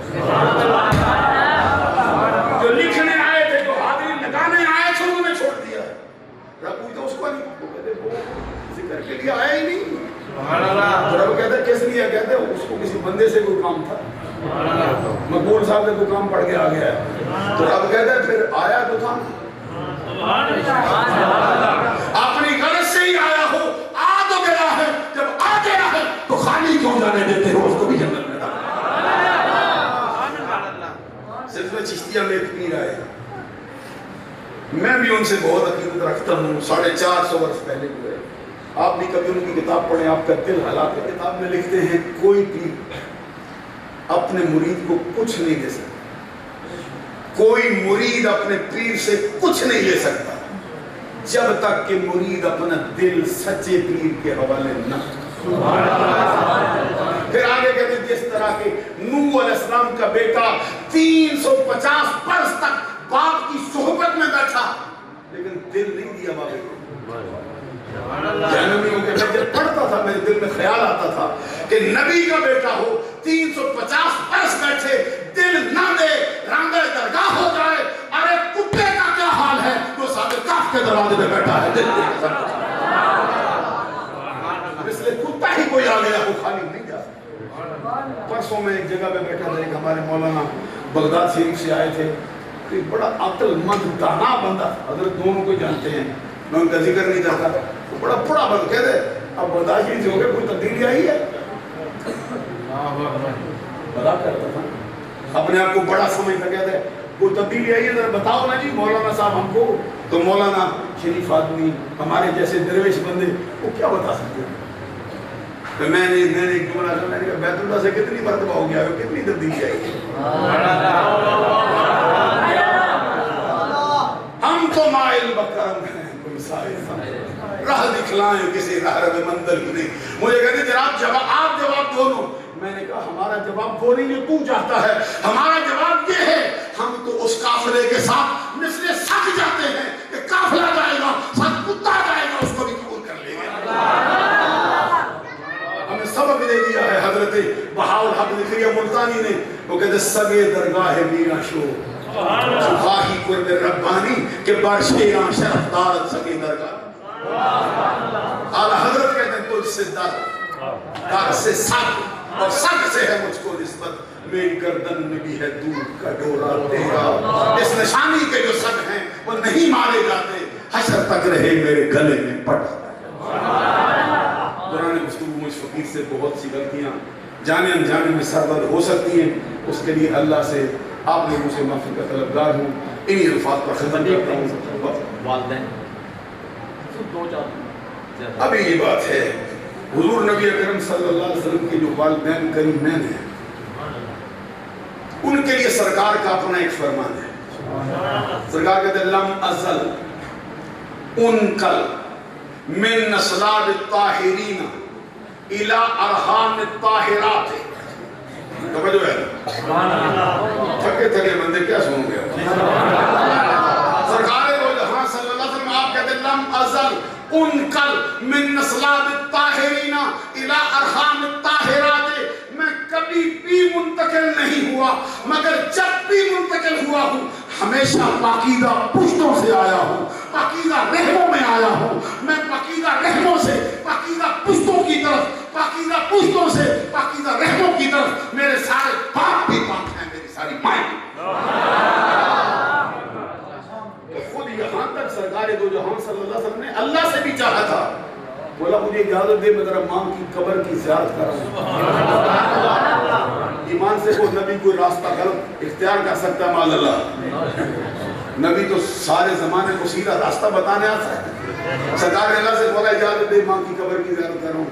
جو لکھنے آئے تھے، جو حاضری لگانے آئے تھے، انہوں نے چھوڑ دیا۔ رب پوچھتا اس کو نہیں، وہ کہتے وہ ذکر کے لیے آیا ہی نہیں۔ رب کہتا ہے کس لیے؟ کہتے ہیں اس کو کسی بندے سے کوئی کام تھا، مقبول صاحب نے کوئی کام پڑھ کے آ گیا ہے، تو رب کہتا ہے پھر آیا تو تھا، اپنی غرض سے ہی آیا ہو، آ تو گیا ہے، جب آ گیا ہے تو خالی کیوں جانے دیتے ہو؟ اس کو بھی جنت میں ڈالو۔ سلسلہ چشتیہ میں ایک پیر آئے، میں بھی ان سے بہت عقیدت رکھتا ہوں، 450 برس پہلے ہوئے، آپ بھی کبھی ان کی کتاب پڑھیں، آپ کا دل حالات کی کتاب میں لکھتے ہیں کوئی پیر اپنے مرید کو کچھ نہیں دے سکتا، کوئی مرید اپنے پیر سے کچھ نہیں لے سکتا جب تک کہ مرید اپنا دل سچے پیر کے حوالے نہ۔ پھر آگے کہتے ہیں جس طرح کہ نوح علیہ السلام کا بیٹا 350 برس تک باپ کی صحبت میں بیٹھا لیکن دل نہیں دیا باپ کو۔ جہنمیوں کے میں جب پڑھتا تھا میرے دل میں خیال آتا تھا کہ نبی کا بیٹا ہو 350 برس بیٹھے دل نہ دے، رنگے درگاہ ہو جائے۔ ارے کتے کا کیا حال ہے جو صادق کاف کے دروازے میں بیٹھا ہے، دل دے اس لیے کتا ہی کوئی آ گیا وہ خالی نہیں جا سکتا۔ پرسوں میں ایک جگہ پہ بیٹھا تھا، ایک ہمارے مولانا بغداد شریف سے آئے تھے، ایک بڑا عقل مند دانا بندہ، حضرت دونوں کو جانتے ہیں، میں ان کا ذکر نہیں کرتا، وہ بڑا بڑا بند کہتے اب بغداد شریف سے ہو گئے کوئی تبدیلی آئی ہے؟ بتا کرتا تھا اپنے آپ کو بڑا سمجھتا، کہتے کوئی تبدیلی آئی ہے ذرا بتاؤ نا جی مولانا صاحب ہم کو۔ تو مولانا شریف آدمی ہمارے جیسے درویش بندے وہ کیا بتا سکتے ہیں؟ تو میں نے کیوں نہ میں نے کہا بیت اللہ سے کتنی مرتبہ ہو گیا ہے، کتنی تبدیلی آئی ہے؟ ہم تو مائل بکرم ہیں کوئی سائے راہ دکھلائیں کسی راہ میں منزل نہیں۔ مجھے کہتے جناب آپ جواب دونوں، میں نے کہا ہمارا جواب وہ نہیں جو تو چاہتا ہے، ہمارا جواب یہ ہے ہم تو اس قافلے کے ساتھ مثل سک جاتے ہیں کہ قافلہ جائے گا ساتھ کتا جائے گا اس کو بھی قبول کر لیں گے۔ ہمیں سبق دے دیا ہے حضرت بہاؤالحق ذکریہ ملتانی نے، وہ کہتے سگے درگاہ میرا شو خواہی قرب ربانی کہ برشیران شرفدار سگے درگاہ۔ اعلیٰ حضرت کہتے ہیں تجھ سے در سے سگ اور سگ سے ہے مجھ کو نسبت، میری گردن میں بھی ہے دودھ کا ڈورا تیرا۔ اس نشانی کے جو سگ ہیں وہ نہیں مارے جاتے، حشر تک رہے میرے گلے میں پڑ۔ دوران گفتگو مجھ فقیر سے بہت سی غلطیاں جانے انجانے میں سرزد ہو سکتی ہیں، اس کے لیے اللہ سے آپ لوگوں سے معافی کا طلبگار ہوں، انہی الفاظ پر ختم کرتا ہوں۔ والدین ابھی یہ بات ہے حضور نبی اکرم صلی اللہ علیہ وسلم کے جو والدین کریمین ہیں ان کے لیے سرکار کا اپنا ایک فرمان ہے۔ سرکار کہتے ہیں لم ازل انقل من نسلاب الطاہرین الى ارحام الطاہرات۔ توجہ ہے تھکے تھکے بندے کیا سنو گے؟ سرکار ہاں صلی اللہ علیہ وسلم آپ کہتے ہیں لم ازل انقل من نسلاب الطاہرین الى ارحام الطاہرات، میں کبھی بھی منتقل نہیں ہوا مگر جب بھی منتقل ہوا ہوں ہمیشہ پاکیزہ پشتوں سے آیا ہوں، پاکیزہ رحموں میں آیا ہوں۔ میں پاکیزہ رحموں سے پاکیزہ پشتوں کی طرف، پاکیزہ پشتوں سے پاکیزہ رحموں کی طرف، میرے سارے باپ بھی پاک ہیں، میری ساری مائیں۔ خود یہاں تک سرکار دو جہان صلی اللہ علیہ وسلم نے اللہ سے بھی چاہا تھا، بولا مجھے اجازت دے میں ذرا ماں کی قبر کی زیارت کراؤں۔ ایمان سے وہ نبی کوئی راستہ غلط اختیار کر سکتا ہے مال اللہ، نبی تو سارے زمانے کو سیدھا راستہ بتانے آتا ہے۔ سرکار اللہ سے بولا اجازت دے ماں کی قبر کی زیارت کراؤں۔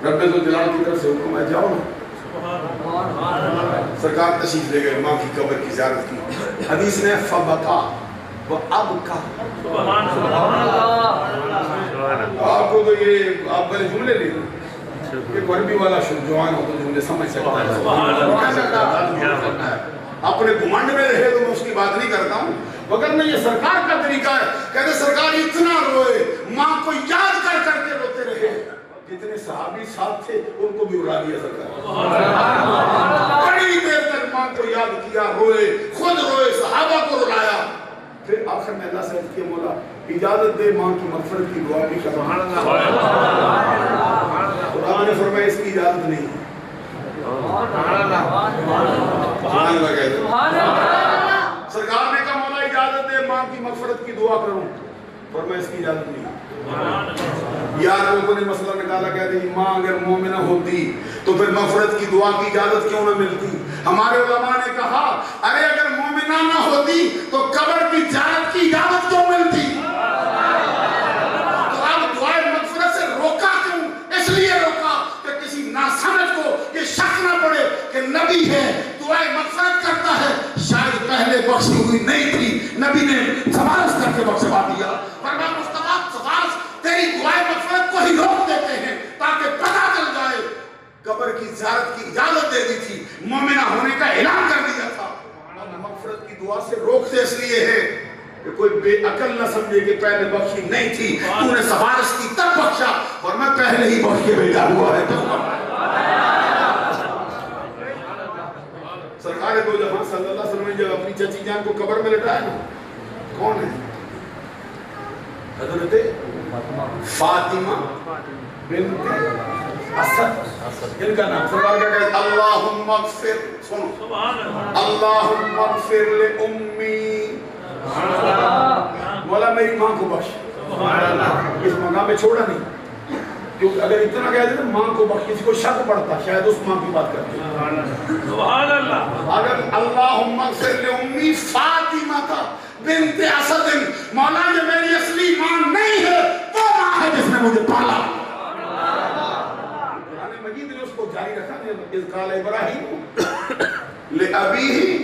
رب ذوالجلال کی طرف سے حکم ہے جاؤ نا۔ سرکار تشریف لے گئے، ماں کی قبر کی زیارت کی۔ حدیث میں فبکا وابکا، آپ کو تو یہ آپ پہلے جملے لے کہ عربی والا جوان ہو تو جملے سمجھ سکتا ہے، اپنے گھمنڈ میں رہے تو میں اس کی بات نہیں کرتا ہوں، مگر میں یہ سرکار کا طریقہ ہے۔ کہتے سرکار اتنا روئے، ماں کو یاد کر کر کے روتے رہے، جتنے صحابی ساتھ تھے ان کو بھی رلا دیا سرکار، بڑی دیر تک ماں کو یاد کیا، روئے، خود روئے، صحابہ کو رلایا۔ پھر آخر میں اللہ سے عرض کیا مولا اجازت دے ماں کی مغفرت کی دعا بھی کروں۔ قرآن نے فرمایا اس کی اجازت نہیں۔ سرکار نے کہا مولا اجازت دے ماں کی مغفرت کی دعا کروں، فرمایا اس کی اجازت نہیں۔ یار لوگوں نے مسئلہ نکالا، کہتے ہیں ماں اگر مومنہ ہوتی تو پھر مغفرت کی دعا کی اجازت کیوں نہ ملتی؟ ہمارے علماء نے کہا ارے اگر مومنہ نہ ہوتی تو قبر کی زیارت کی اجازت کیوں ملتی؟ نبی ہے دعائے مغفرت کرتا ہے، شاید پہلے بخشی ہوئی نہیں تھی، نبی نے سفارش کر کے بخشوا دیا۔ فرمایا مصطفیٰ سفارش تیری دعائے مغفرت کو ہی روک دیتے ہیں تاکہ پتہ چل جائے قبر کی زیارت کی اجازت دے دی تھی، مومنہ ہونے کا اعلان کر دیا تھا، مغفرت کی دعا سے روکتے اس لیے ہے کہ کوئی بے عقل نہ سمجھے کہ پہلے بخشی نہیں تھی، تو نے سفارش کی تب بخشا، اور میں پہلے ہی بخش کے بھیجا ہوا ہے۔ سرکار دو جہاں صلی اللہ علیہ وسلم نے جب اپنی چچی جان کو قبر میں لٹایا نا، کون ہے؟ حضرت فاطمہ بنت اسد، ان کا نام سرکار کا کہتے اللہم اغفر، سنو اللہم اغفر لأمی، مولا میری ماں کو بخش، اس مقام میں چھوڑا نہیں، کیونکہ اگر اتنا کہہ دے تو ماں کو بخش، کسی کو شک پڑتا شاید اس ماں کی بات کرتے ہیں، اگر اللہم اغفر لأمی فاطمہ بنت اسد، مولا یہ میری اصلی ماں نہیں ہے، وہ ماں ہے جس نے مجھے پالا۔ قرآن مجید نے اس کو جاری رکھا، اذ قال ابراہیم لأبیہ،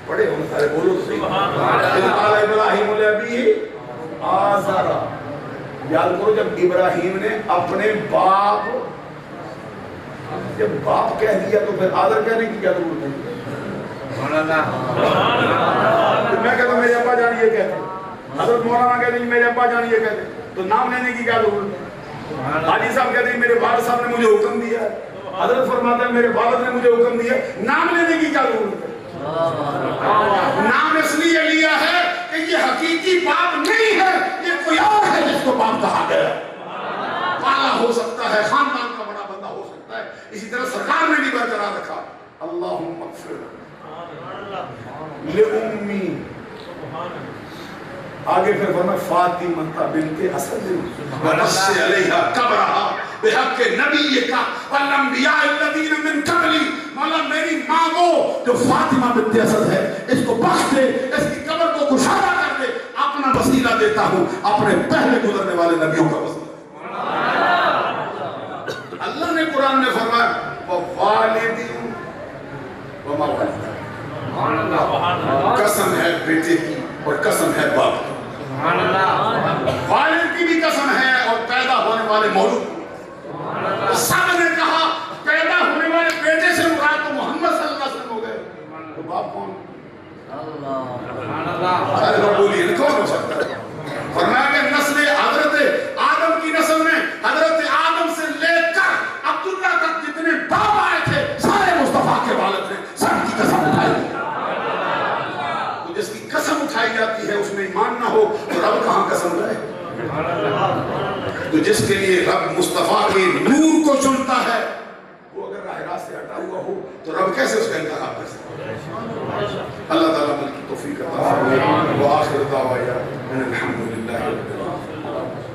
پڑھے ہوں سارے بولو تو صحیح، اذ قال ابراہیم لأبیہ آزر، یاد کرو جب ابراہیم نے اپنے باپ، جب باپ کہہ دیا تو پھر آزر کہنے کی کیا ضرورت ہے؟ میں کہتا ہوں میرے ابا جان یہ کہتے ہیں، حضرت مولانا کہتے ہیں میرے ابا جان یہ کہتے ہیں، تو نام لینے کی کیا ضرورت ہے؟ حاجی صاحب کہتے ہیں میرے والد صاحب نے مجھے حکم دیا ہے، حضرت فرماتے ہیں میرے والد نے مجھے حکم دیا ہے، نام لینے کی کیا ضرورت ہے؟ نام اس لیے لیا ہے کہ یہ حقیقی باپ نہیں ہے، یہ کوئی اور ہے جس کو باپ کہا گیا، پالا ہو سکتا ہے، خاندان کا بڑا بندہ ہو سکتا ہے، اسی طرح سرکار نے بھی برقرار رکھا اللہم اغفر لأمی، آگے پھر فرمایا فاطمہ بنت اسد ونص علیہا قبرہا بحق نبیک والانبیاء الذین من قبلی، مولا میری ماں کو جو فاطمہ بنت اسد ہے اس کو بخش دے، اس کی قبر کو گشادہ کر دے، اپنا وسیلہ دیتا ہوں اپنے پہلے گزرنے والے نبیوں کا وسیلہ۔ اللہ نے قرآن میں فرمایا ووالد وما والد، قسم ہے بیٹے کی اور قسم ہے باپ کی، والد کی بھی قسم ہے اور پیدا ہونے والے مولود کی، سب نے کہا پیدا ہونے والے بیٹے سے مراد تو محمد صلی اللہ علیہ وسلم ہو گئے، تو باپ کون؟ ارے وہ بولیے کون ہو سکتا ہے؟ فرمایا کہ نسل حضرت آدم کی نسل میں حضرت آدم سے لے کر عبداللہ تک جتنے باپ آئے تھے سارے مصطفیٰ کے والد نے سب کی قسم اٹھائی، جس کی قسم اٹھائی جاتی ہے اس میں ایمان نہ ہو تو رب کہاں قسم لائے؟ تو جس کے لیے رب مصطفیٰ کے نور کو چنتا ہے وہ اگر راہ راست سے ہٹا ہوا ہو تو رب کیسے اس کا انتخاب کر سکتا ہے؟ اللہ تعالیٰ ملک کی توفیق عطا فرمائے، وآخر دعوانا ان الحمد للہ۔